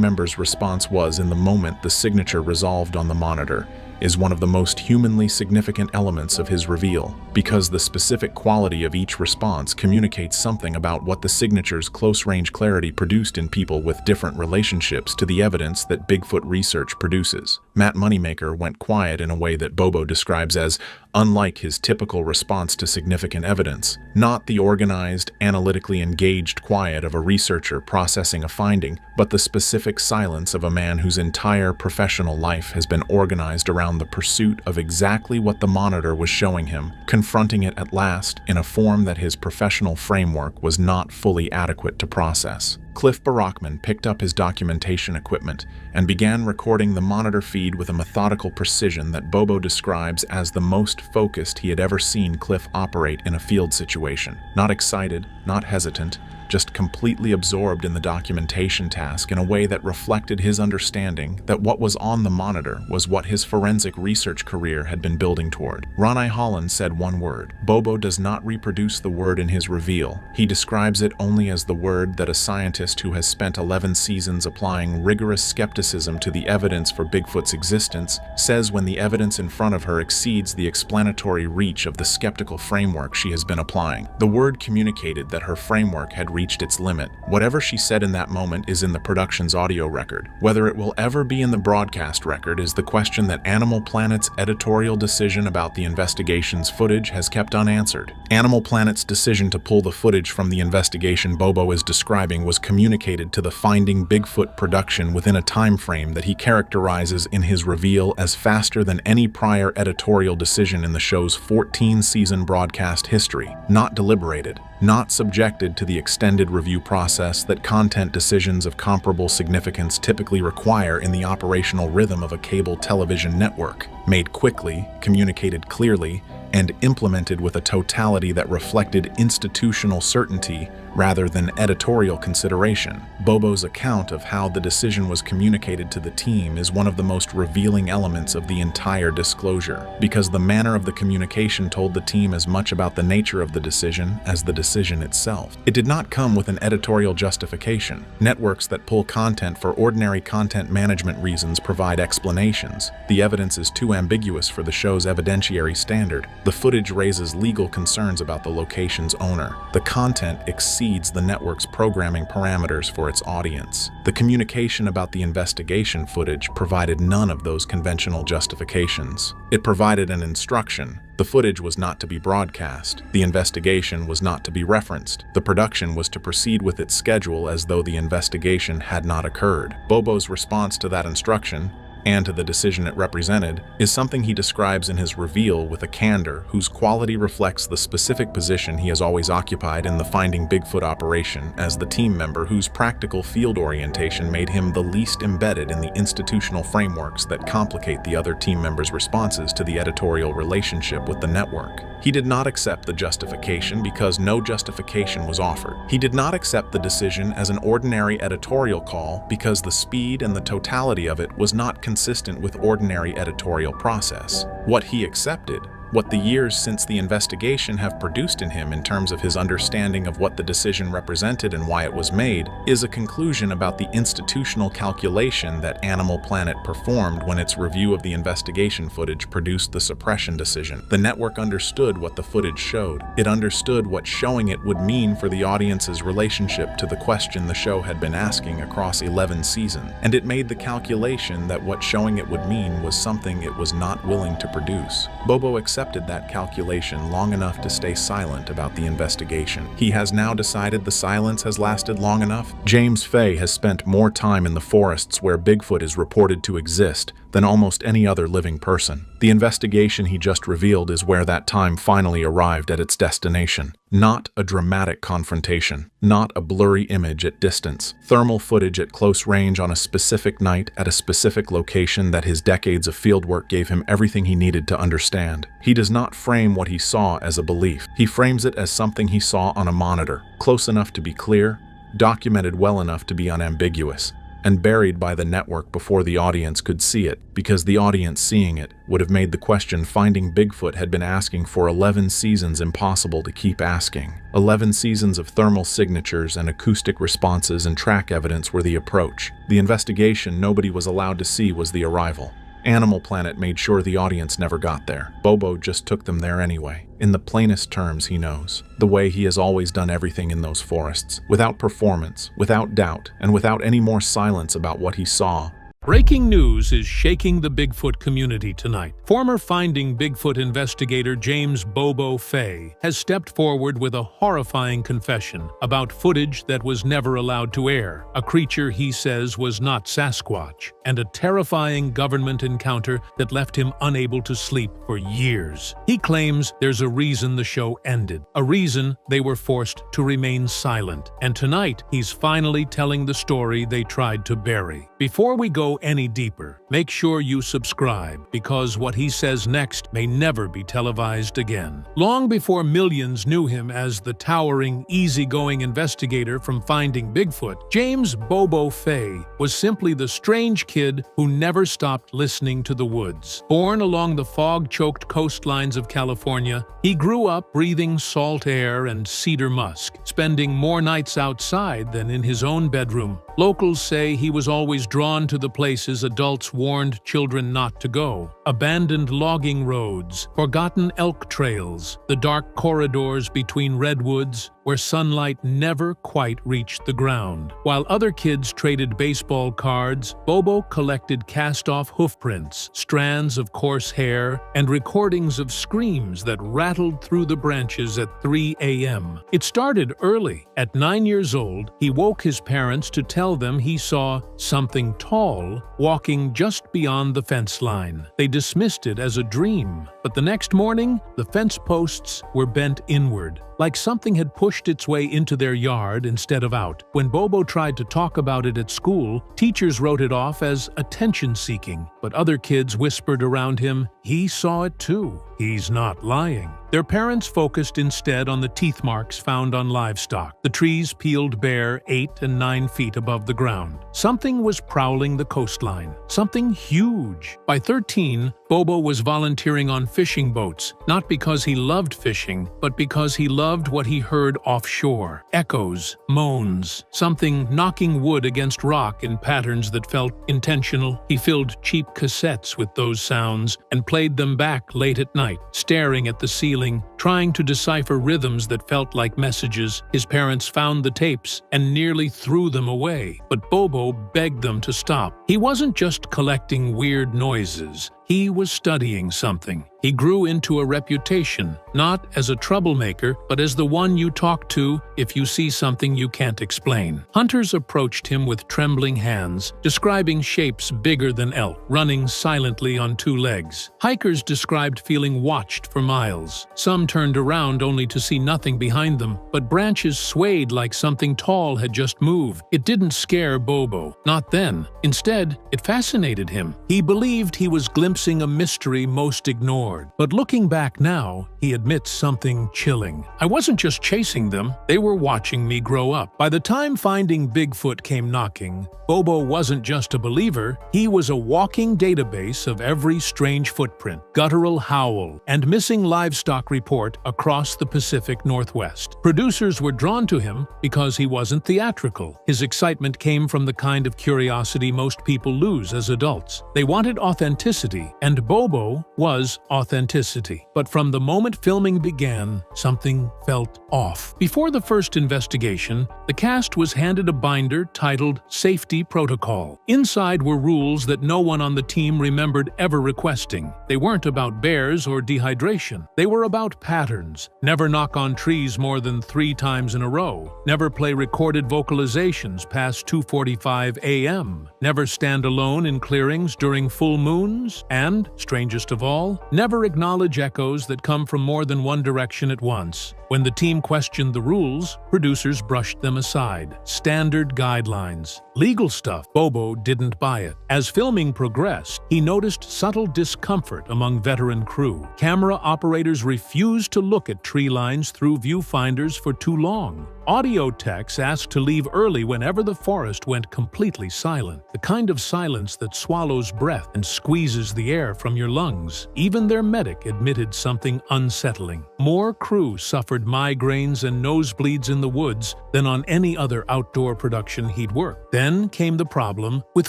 member's response was in the moment the signature resolved on the monitor is one of the most humanly significant elements of his reveal, because the specific quality of each response communicates something about what the signature's close-range clarity produced in people with different relationships to the evidence that Bigfoot research produces. Matt Moneymaker went quiet in a way that Bobo describes as unlike his typical response to significant evidence, not the organized, analytically engaged quiet of a researcher processing a finding, but the specific silence of a man whose entire professional life has been organized around the pursuit of exactly what the monitor was showing him, confronting it at last in a form that his professional framework was not fully adequate to process. Cliff Barackman picked up his documentation equipment and began recording the monitor feed with a methodical precision that Bobo describes as the most focused he had ever seen Cliff operate in a field situation. Not excited, not hesitant, just completely absorbed in the documentation task in a way that reflected his understanding that what was on the monitor was what his forensic research career had been building toward. Ronai Holland said one word. Bobo does not reproduce the word in his reveal. He describes it only as the word that a scientist who has spent 11 seasons applying rigorous skepticism to the evidence for Bigfoot's existence says when the evidence in front of her exceeds the explanatory reach of the skeptical framework she has been applying. The word communicated that her framework had reached its limit. Whatever she said in that moment is in the production's audio record. Whether it will ever be in the broadcast record is the question that Animal Planet's editorial decision about the investigation's footage has kept unanswered. Animal Planet's decision to pull the footage from the investigation Bobo is describing was communicated to the Finding Bigfoot production within a time frame that he characterizes in his reveal as faster than any prior editorial decision in the show's 14-season broadcast history. Not deliberated, not subjected to the extended review process that content decisions of comparable significance typically require in the operational rhythm of a cable television network. Made quickly, communicated clearly, and implemented with a totality that reflected institutional certainty rather than editorial consideration. Bobo's account of how the decision was communicated to the team is one of the most revealing elements of the entire disclosure, because the manner of the communication told the team as much about the nature of the decision as the decision itself. It did not come with an editorial justification. Networks that pull content for ordinary content management reasons provide explanations. The evidence is too ambiguous for the show's evidentiary standard. The footage raises legal concerns about the location's owner. The content exceeds the network's programming parameters for its audience. The communication about the investigation footage provided none of those conventional justifications. It provided an instruction. The footage was not to be broadcast. The investigation was not to be referenced. The production was to proceed with its schedule as though the investigation had not occurred. Bobo's response to that instruction, and to the decision it represented, is something he describes in his reveal with a candor whose quality reflects the specific position he has always occupied in the Finding Bigfoot operation as the team member whose practical field orientation made him the least embedded in the institutional frameworks that complicate the other team members' responses to the editorial relationship with the network. He did not accept the justification because no justification was offered. He did not accept the decision as an ordinary editorial call because the speed and the totality of it was not consistent with ordinary editorial process. What he accepted, what the years since the investigation have produced in him in terms of his understanding of what the decision represented and why it was made, is a conclusion about the institutional calculation that Animal Planet performed when its review of the investigation footage produced the suppression decision. The network understood what the footage showed. It understood what showing it would mean for the audience's relationship to the question the show had been asking across 11 seasons, and it made the calculation that what showing it would mean was something it was not willing to produce. Bobo accepted that calculation long enough to stay silent about the investigation. He has now decided the silence has lasted long enough. James Fay has spent more time in the forests where Bigfoot is reported to exist than almost any other living person. The investigation he just revealed is where that time finally arrived at its destination. Not a dramatic confrontation, not a blurry image at distance, thermal footage at close range on a specific night at a specific location that his decades of fieldwork gave him everything he needed to understand. He does not frame what he saw as a belief. He frames it as something he saw on a monitor, close enough to be clear, documented well enough to be unambiguous, and buried by the network before the audience could see it, because the audience seeing it would have made the question Finding Bigfoot had been asking for 11 seasons impossible to keep asking. 11 seasons of thermal signatures and acoustic responses and track evidence were the approach. The investigation nobody was allowed to see was the arrival. Animal Planet made sure the audience never got there. Bobo just took them there anyway, in the plainest terms he knows, the way he has always done everything in those forests, without performance, without doubt, and without any more silence about what he saw. Breaking news is shaking the Bigfoot community tonight. Former Finding Bigfoot investigator James Bobo Fay has stepped forward with a horrifying confession about footage that was never allowed to air, a creature he says was not Sasquatch, and a terrifying government encounter that left him unable to sleep for years. He claims there's a reason the show ended, a reason they were forced to remain silent, and tonight he's finally telling the story they tried to bury. Before we go any deeper, make sure you subscribe, because what he says next may never be televised again. Long before millions knew him as the towering, easygoing investigator from Finding Bigfoot, James Bobo Fay was simply the strange kid who never stopped listening to the woods. Born along the fog-choked coastlines of California, he grew up breathing salt air and cedar musk, spending more nights outside than in his own bedroom. Locals say he was always drawn to the places adults warned children not to go. Abandoned logging roads, forgotten elk trails, the dark corridors between redwoods where sunlight never quite reached the ground. While other kids traded baseball cards, Bobo collected cast-off hoofprints, strands of coarse hair, and recordings of screams that rattled through the branches at 3 a.m. It started early. At 9 years old, he woke his parents to tell them he saw something tall walking just beyond the fence line. They dismissed it as a dream, but the next morning, the fence posts were bent inward, like something had pushed its way into their yard instead of out. When Bobo tried to talk about it at school, teachers wrote it off as attention-seeking, but other kids whispered around him, "He saw it too. He's not lying." Their parents focused instead on the teeth marks found on livestock, the trees peeled bare 8 and 9 feet above the ground. Something was prowling the coastline, something huge. By 13, Bobo was volunteering on fishing boats, not because he loved fishing, but because he loved what he heard offshore. Echoes, moans, something knocking wood against rock in patterns that felt intentional. He filled cheap cassettes with those sounds and played them back late at night, staring at the ceiling, trying to decipher rhythms that felt like messages. His parents found the tapes and nearly threw them away, but Bobo begged them to stop. He wasn't just collecting weird noises. He was studying something. He grew into a reputation, not as a troublemaker, but as the one you talk to if you see something you can't explain. Hunters approached him with trembling hands, describing shapes bigger than elk, running silently on 2 legs. Hikers described feeling watched for miles. Some turned around only to see nothing behind them, but branches swayed like something tall had just moved. It didn't scare Bobo, not then. Instead, it fascinated him. He believed he was glimpsing a mystery most ignored. But looking back now, he admits something chilling. "I wasn't just chasing them, they were watching me grow up." By the time Finding Bigfoot came knocking, Bobo wasn't just a believer, he was a walking database of every strange footprint, guttural howl, and missing livestock report across the Pacific Northwest. Producers were drawn to him because he wasn't theatrical. His excitement came from the kind of curiosity most people lose as adults. They wanted authenticity, and Bobo was authenticity. But from the moment filming began, something felt off. Before the first investigation, the cast was handed a binder titled Safety Protocol. Inside were rules that no one on the team remembered ever requesting. They weren't about bears or dehydration. They were about patterns. Never knock on trees more than 3 times in a row. Never play recorded vocalizations past 2:45 a.m. Never stand alone in clearings during full moons. And, strangest of all, never acknowledge echoes that come from more than one direction at once. When the team questioned the rules, producers brushed them aside. Standard guidelines. Legal stuff. Bobo didn't buy it. As filming progressed, he noticed subtle discomfort among veteran crew. Camera operators refused to look at tree lines through viewfinders for too long. Audio techs asked to leave early whenever the forest went completely silent. The kind of silence that swallows breath and squeezes the air from your lungs. Even their medic admitted something unsettling. More crew suffered migraines and nosebleeds in the woods than on any other outdoor production he'd worked. Then came the problem with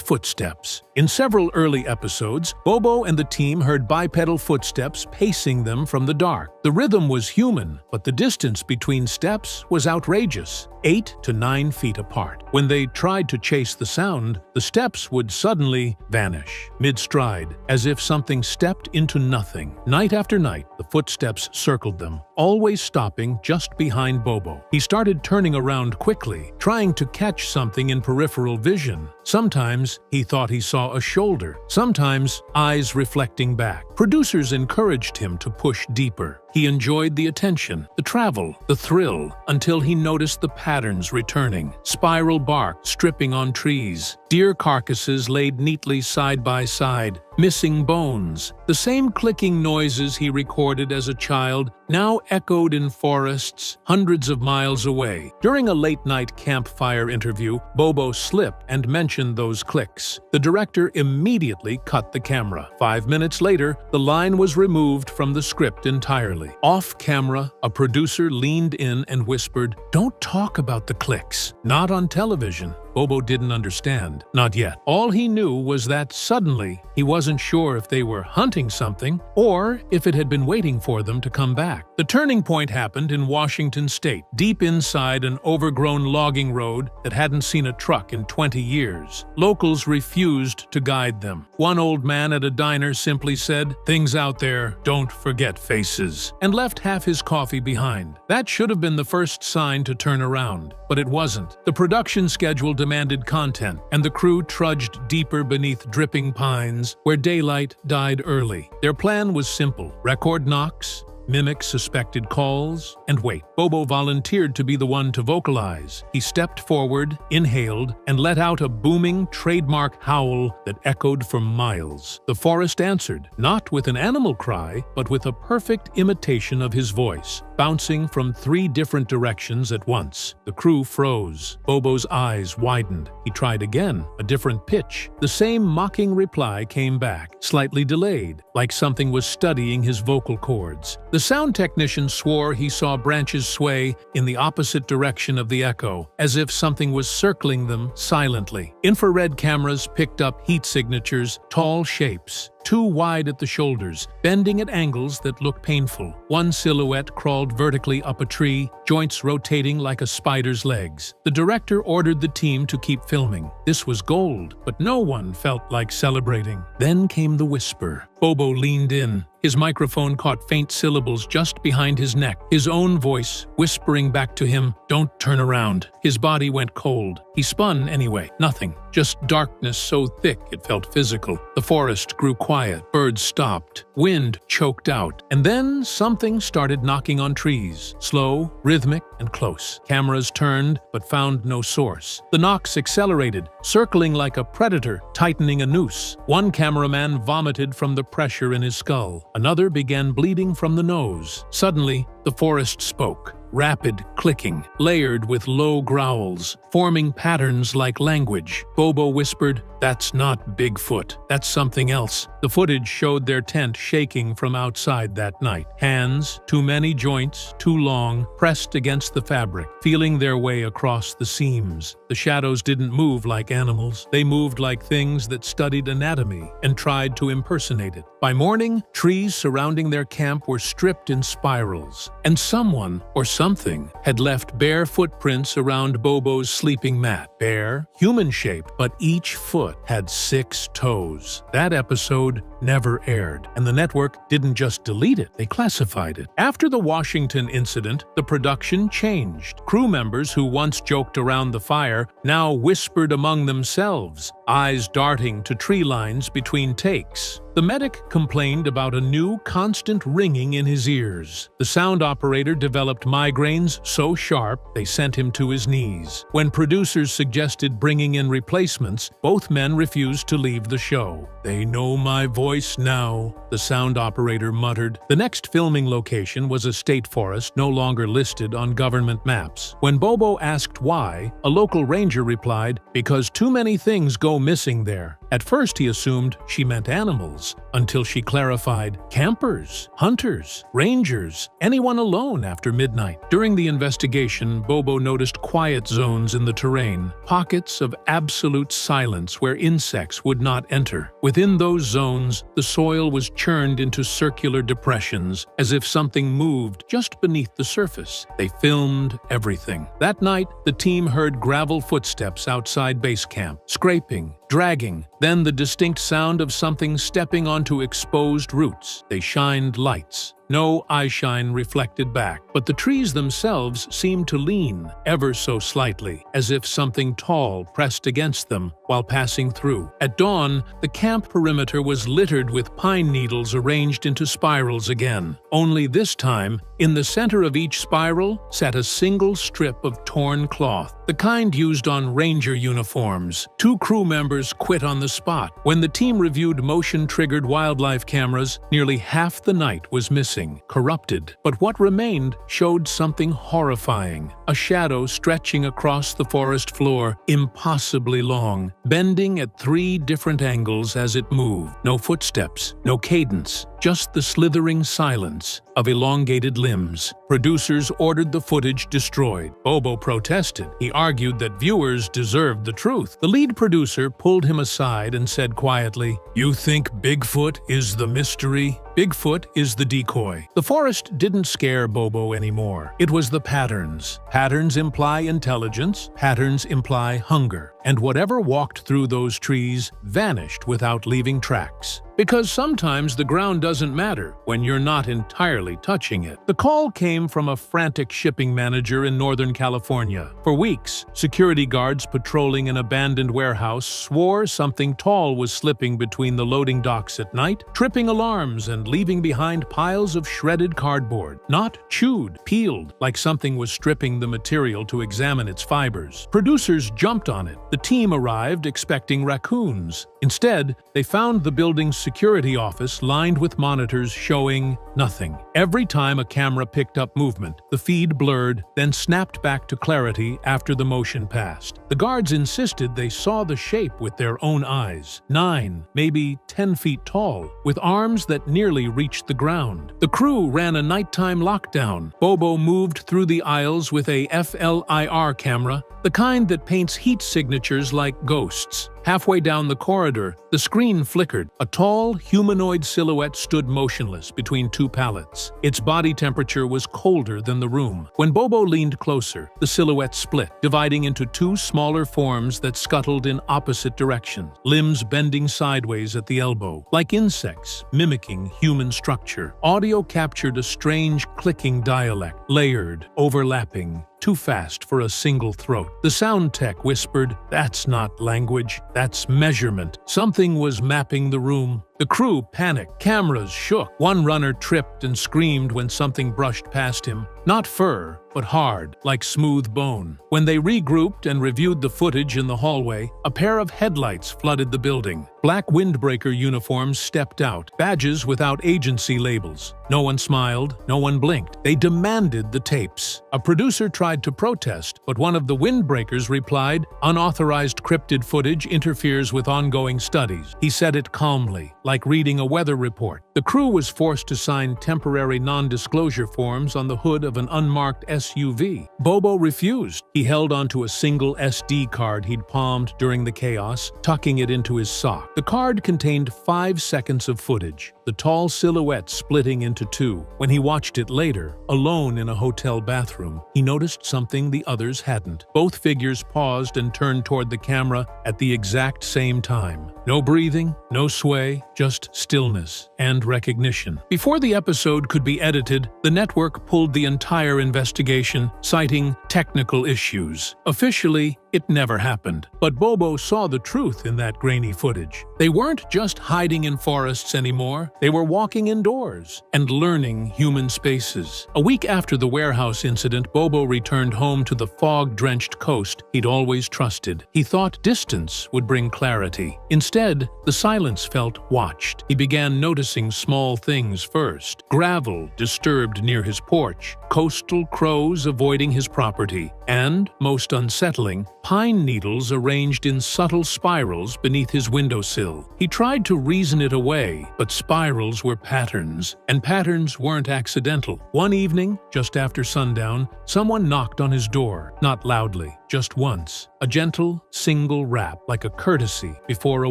footsteps. In several early episodes, Bobo and the team heard bipedal footsteps pacing them from the dark. The rhythm was human, but the distance between steps was outrageous. outrageous, 8 to 9 feet apart. When they tried to chase the sound, the steps would suddenly vanish, mid-stride, as if something stepped into nothing. Night after night, the footsteps circled them, always stopping just behind Bobo. He started turning around quickly, trying to catch something in peripheral vision. Sometimes he thought he saw a shoulder, sometimes eyes reflecting back. Producers encouraged him to push deeper. He enjoyed the attention, the travel, the thrill, until he noticed the patterns returning. Spiral bark stripping on trees, deer carcasses laid neatly side by side, missing bones. The same clicking noises he recorded as a child now echoed in forests hundreds of miles away. During a late-night campfire interview, Bobo slipped and mentioned those clicks. The director immediately cut the camera. 5 minutes later, the line was removed from the script entirely. Off-camera, a producer leaned in and whispered, "Don't talk about the clicks. Not on television." Bobo didn't understand. Not yet. All he knew was that suddenly he wasn't sure if they were hunting something or if it had been waiting for them to come back. The turning point happened in Washington state, deep inside an overgrown logging road that hadn't seen a truck in 20 years. Locals refused to guide them. One old man at a diner simply said, "Things out there, don't forget faces," and left half his coffee behind. That should have been the first sign to turn around, but it wasn't. The production schedule demanded content, and the crew trudged deeper beneath dripping pines where daylight died early. Their plan was simple: record knocks, mimic suspected calls, and wait. Bobo volunteered to be the one to vocalize. He stepped forward, inhaled, and let out a booming, trademark howl that echoed for miles. The forest answered, not with an animal cry, but with a perfect imitation of his voice, bouncing from 3 different directions at once. The crew froze. Bobo's eyes widened. He tried again, a different pitch. The same mocking reply came back, slightly delayed, like something was studying his vocal cords. The sound technician swore he saw branches sway in the opposite direction of the echo, as if something was circling them silently. Infrared cameras picked up heat signatures, tall shapes, too wide at the shoulders, bending at angles that looked painful. One silhouette crawled vertically up a tree, joints rotating like a spider's legs. The director ordered the team to keep filming. This was gold, but no one felt like celebrating. Then came the whisper. Bobo leaned in. His microphone caught faint syllables just behind his neck, his own voice whispering back to him, "Don't turn around." His body went cold. He spun anyway. Nothing. Just darkness so thick it felt physical. The forest grew quiet. Birds stopped. Wind choked out. And then something started knocking on trees. Slow, rhythmic, and close. Cameras turned, but found no source. The knocks accelerated, circling like a predator tightening a noose. One cameraman vomited from the pressure in his skull. Another began bleeding from the nose. Suddenly, the forest spoke. Rapid clicking, layered with low growls, forming patterns like language. Bobo whispered, "That's not Bigfoot. That's something else." The footage showed their tent shaking from outside that night. Hands, too many joints, too long, pressed against the fabric, feeling their way across the seams. The shadows didn't move like animals. They moved like things that studied anatomy and tried to impersonate it. By morning, trees surrounding their camp were stripped in spirals, and someone or something had left bare footprints around Bobo's sleeping mat. Bare, human-shaped, but each foot had 6 toes. That episode never aired, and the network didn't just delete it, they classified it. After the Washington incident, the production changed. Crew members who once joked around the fire now whispered among themselves, eyes darting to tree lines between takes. The medic complained about a new, constant ringing in his ears. The sound operator developed migraines so sharp they sent him to his knees. When producers suggested bringing in replacements, both men refused to leave the show. "They know my voice now," the sound operator muttered. The next filming location was a state forest no longer listed on government maps. When Bobo asked why, a local ranger replied, "Because too many things go missing there." At first he assumed she meant animals, until she clarified campers, hunters, rangers, anyone alone after midnight. During the investigation, Bobo noticed quiet zones in the terrain, pockets of absolute silence where insects would not enter. Within those zones, the soil was churned into circular depressions, as if something moved just beneath the surface. They filmed everything. That night, the team heard gravel footsteps outside base camp, scraping, dragging, then the distinct sound of something stepping onto exposed roots. They shined lights. No eyeshine reflected back, but the trees themselves seemed to lean ever so slightly, as if something tall pressed against them while passing through. At dawn, the camp perimeter was littered with pine needles arranged into spirals again. Only this time, in the center of each spiral sat a single strip of torn cloth, the kind used on ranger uniforms. 2 crew members quit on the spot. When the team reviewed motion-triggered wildlife cameras, nearly half the night was missing, corrupted. But what remained showed something horrifying, a shadow stretching across the forest floor, impossibly long, bending at 3 different angles as it moved. No footsteps, no cadence, just the slithering silence of elongated limbs. Producers ordered the footage destroyed. Bobo protested. He argued that viewers deserved the truth. The lead producer pulled him aside and said quietly, "You think Bigfoot is the mystery? Bigfoot is the decoy." The forest didn't scare Bobo anymore. It was the patterns. Patterns imply intelligence, patterns imply hunger. And whatever walked through those trees vanished without leaving tracks. Because sometimes the ground doesn't matter when you're not entirely touching it. The call came from a frantic shipping manager in Northern California. For weeks, security guards patrolling an abandoned warehouse swore something tall was slipping between the loading docks at night, tripping alarms and leaving behind piles of shredded cardboard, not chewed, peeled, like something was stripping the material to examine its fibers. Producers jumped on it. The team arrived expecting raccoons. Instead, they found the building's security office lined with monitors showing nothing. Every time a camera picked up movement, the feed blurred, then snapped back to clarity after the motion passed. The guards insisted they saw the shape with their own eyes. 9, maybe 10 feet tall, with arms that nearly reached the ground. The crew ran a nighttime lockdown. Bobo moved through the aisles with a FLIR camera, the kind that paints heat signatures like ghosts. Halfway down the corridor, the screen flickered. A tall, humanoid silhouette stood motionless between 2 pallets. Its body temperature was colder than the room. When Bobo leaned closer, the silhouette split, dividing into 2 smaller forms that scuttled in opposite directions, limbs bending sideways at the elbow, like insects, mimicking human structure. Audio captured a strange clicking dialect, layered, overlapping, too fast for a single throat. The sound tech whispered, "That's not language, that's measurement." Something was mapping the room. The crew panicked. Cameras shook. One runner tripped and screamed when something brushed past him. Not fur, but hard, like smooth bone. When they regrouped and reviewed the footage in the hallway, a pair of headlights flooded the building. Black windbreaker uniforms stepped out, badges without agency labels. No one smiled, no one blinked. They demanded the tapes. A producer tried to protest, but one of the windbreakers replied, "Unauthorized cryptid footage interferes with ongoing studies." He said it calmly, like reading a weather report. The crew was forced to sign temporary non-disclosure forms on the hood of an unmarked SUV. Bobo refused. He held onto a single SD card he'd palmed during the chaos, tucking it into his sock. The card contained 5 seconds of footage, the tall silhouette splitting into 2. When he watched it later, alone in a hotel bathroom, he noticed something the others hadn't. Both figures paused and turned toward the camera at the exact same time. No breathing, no sway, just stillness and recognition. Before the episode could be edited, the network pulled the entire investigation, citing technical issues. Officially, it never happened. But Bobo saw the truth in that grainy footage. They weren't just hiding in forests anymore. They were walking indoors and learning human spaces. A week after the warehouse incident, Bobo returned home to the fog-drenched coast he'd always trusted. He thought distance would bring clarity. Instead, the silence felt watched. He began noticing small things first. Gravel disturbed near his porch, coastal crows avoiding his property, and, most unsettling, pine needles arranged in subtle spirals beneath his windowsill. He tried to reason it away, but spirals were patterns, and patterns weren't accidental. One evening, just after sundown, someone knocked on his door, not loudly, just once. A gentle, single rap, like a courtesy before a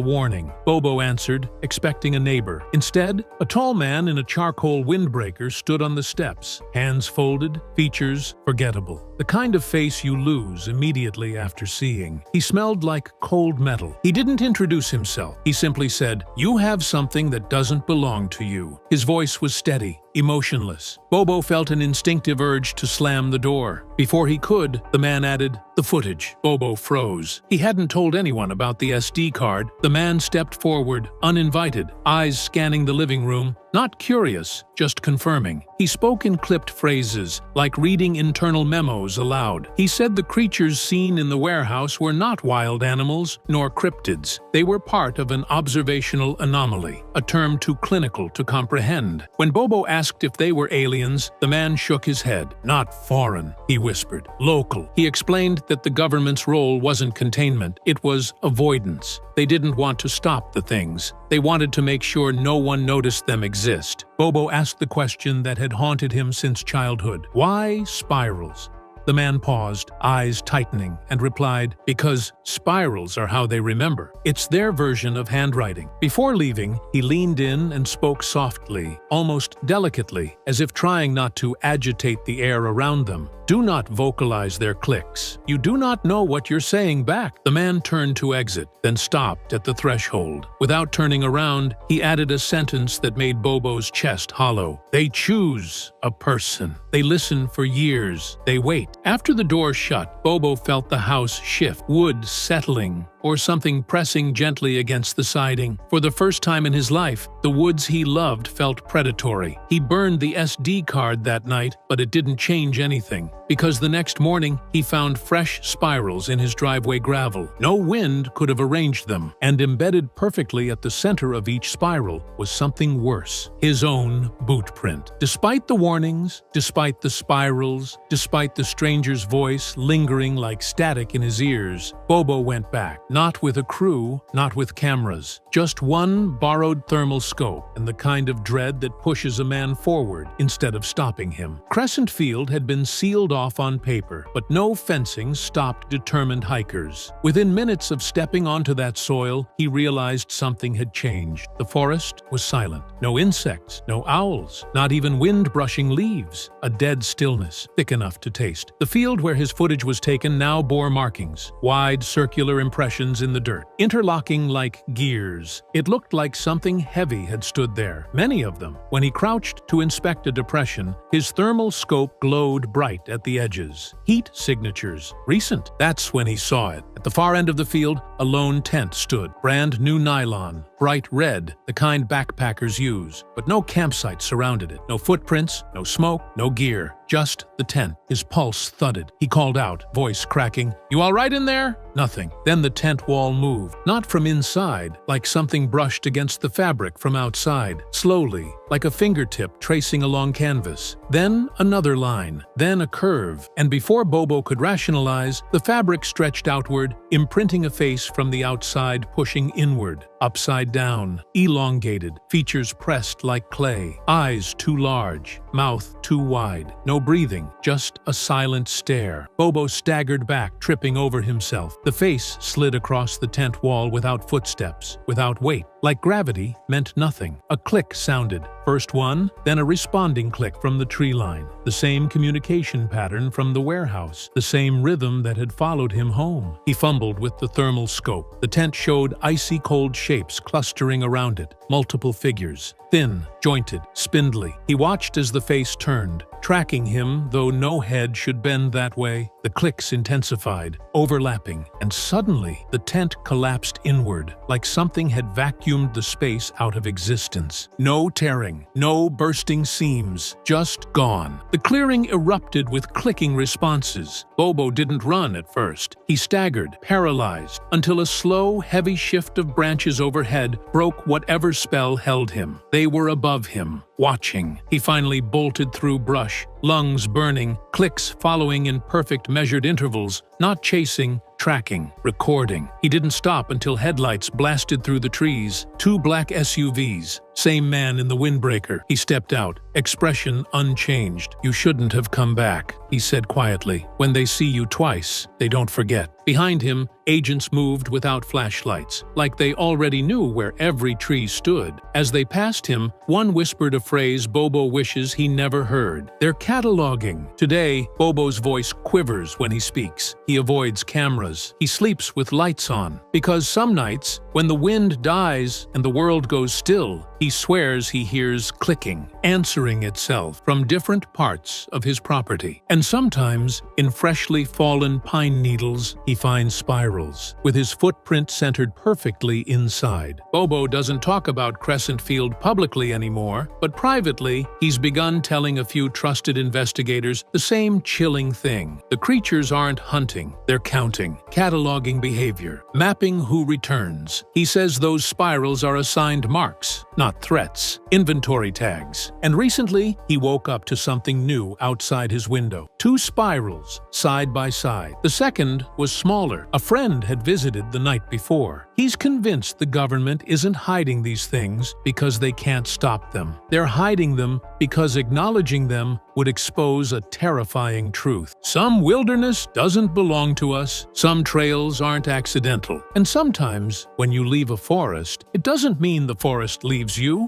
warning. Bobo answered, expecting a neighbor. Instead, a tall man in a charcoal windbreaker stood on the steps, hands folded, features forgettable. The kind of face you lose immediately after seeing. He smelled like cold metal. He didn't introduce himself. He simply said, "You have something that doesn't belong to you." His voice was steady, emotionless. Bobo felt an instinctive urge to slam the door. Before he could, the man added, "The footage." Bobo froze. He hadn't told anyone about the SD card. The man stepped forward, uninvited, eyes scanning the living room. Not curious, just confirming. He spoke in clipped phrases, like reading internal memos aloud. He said the creatures seen in the warehouse were not wild animals, nor cryptids. They were part of an observational anomaly, a term too clinical to comprehend. When Bobo asked if they were aliens, the man shook his head. "Not foreign," he whispered. "Local." He explained that the government's role wasn't containment, it was avoidance. They didn't want to stop the things. They wanted to make sure no one noticed them exist. Bobo asked the question that had haunted him since childhood. Why spirals? The man paused, eyes tightening, and replied, "Because spirals are how they remember. It's their version of handwriting." Before leaving, he leaned in and spoke softly, almost delicately, as if trying not to agitate the air around them. "Do not vocalize their clicks. You do not know what you're saying back." The man turned to exit, then stopped at the threshold. Without turning around, he added a sentence that made Bobo's chest hollow. "They choose a person. They listen for years. They wait." After the door shut, Bobo felt the house shift, wood settling, or something pressing gently against the siding. For the first time in his life, the woods he loved felt predatory. He burned the SD card that night, but it didn't change anything, because the next morning he found fresh spirals in his driveway gravel. No wind could have arranged them, and embedded perfectly at the center of each spiral was something worse: his own boot print. Despite the warnings, despite the spirals, despite the stranger's voice lingering like static in his ears, Bobo went back. Not with a crew, not with cameras. Just one borrowed thermal scope, and the kind of dread that pushes a man forward instead of stopping him. Crescent Field had been sealed off on paper, but no fencing stopped determined hikers. Within minutes of stepping onto that soil, he realized something had changed. The forest was silent. No insects, no owls, not even wind brushing leaves. A dead stillness, thick enough to taste. The field where his footage was taken now bore markings, wide circular impressions in the dirt, interlocking like gears. It looked like something heavy had stood there, many of them. When he crouched to inspect a depression, his thermal scope glowed bright at the edges. Heat signatures, recent. That's when he saw it. At the far end of the field, a lone tent stood, brand new nylon, bright red, the kind backpackers use. But no campsite surrounded it. No footprints, no smoke, no gear. Just the tent. His pulse thudded. He called out, voice cracking, "You all right in there?" Nothing. Then the tent wall moved. Not from inside, like something brushed against the fabric from outside. Slowly, like a fingertip tracing along canvas. Then another line. Then a curve. And before Bobo could rationalize, the fabric stretched outward, imprinting a face from the outside pushing inward. Upside down, elongated, features pressed like clay, eyes too large, mouth too wide. No breathing, just a silent stare. Bobo staggered back, tripping over himself. The face slid across the tent wall without footsteps, without weight. Like gravity meant nothing. A click sounded. First one, then a responding click from the tree line. The same communication pattern from the warehouse. The same rhythm that had followed him home. He fumbled with the thermal scope. The tent showed icy cold shapes clustering around it. Multiple figures. Thin, jointed, spindly. He watched as the face turned, tracking him, though no head should bend that way. The clicks intensified, overlapping, and suddenly the tent collapsed inward, like something had vacuumed the space out of existence. No tearing, no bursting seams, just gone. The clearing erupted with clicking responses. Bobo didn't run at first. He staggered, paralyzed, until a slow, heavy shift of branches overhead broke whatever spell held him. They were above him, watching. He finally bolted through brush, lungs burning, clicks following in perfect measured intervals, not chasing, tracking, recording. He didn't stop until headlights blasted through the trees. 2 black SUVs. Same man in the windbreaker. He stepped out, expression unchanged. "You shouldn't have come back," he said quietly. "When they see you twice, they don't forget." Behind him, agents moved without flashlights, like they already knew where every tree stood. As they passed him, one whispered a phrase Bobo wishes he never heard. "They're cataloging." Today, Bobo's voice quivers when he speaks. He avoids cameras. He sleeps with lights on. Because some nights, when the wind dies and the world goes still, he swears he hears clicking, answering itself from different parts of his property. And sometimes, in freshly fallen pine needles, he finds spirals, with his footprint centered perfectly inside. Bobo doesn't talk about Crescent Field publicly anymore, but privately, he's begun telling a few trusted investigators the same chilling thing. The creatures aren't hunting, they're counting, cataloging behavior, mapping who returns. He says those spirals are assigned marks, not threats, inventory tags. And recently, he woke up to something new outside his window. 2 spirals, side by side. The second was smaller. A friend had visited the night before. He's convinced the government isn't hiding these things because they can't stop them. They're hiding them because acknowledging them would expose a terrifying truth. Some wilderness doesn't belong to us, some trails aren't accidental. And sometimes, when you leave a forest, it doesn't mean the forest leaves you.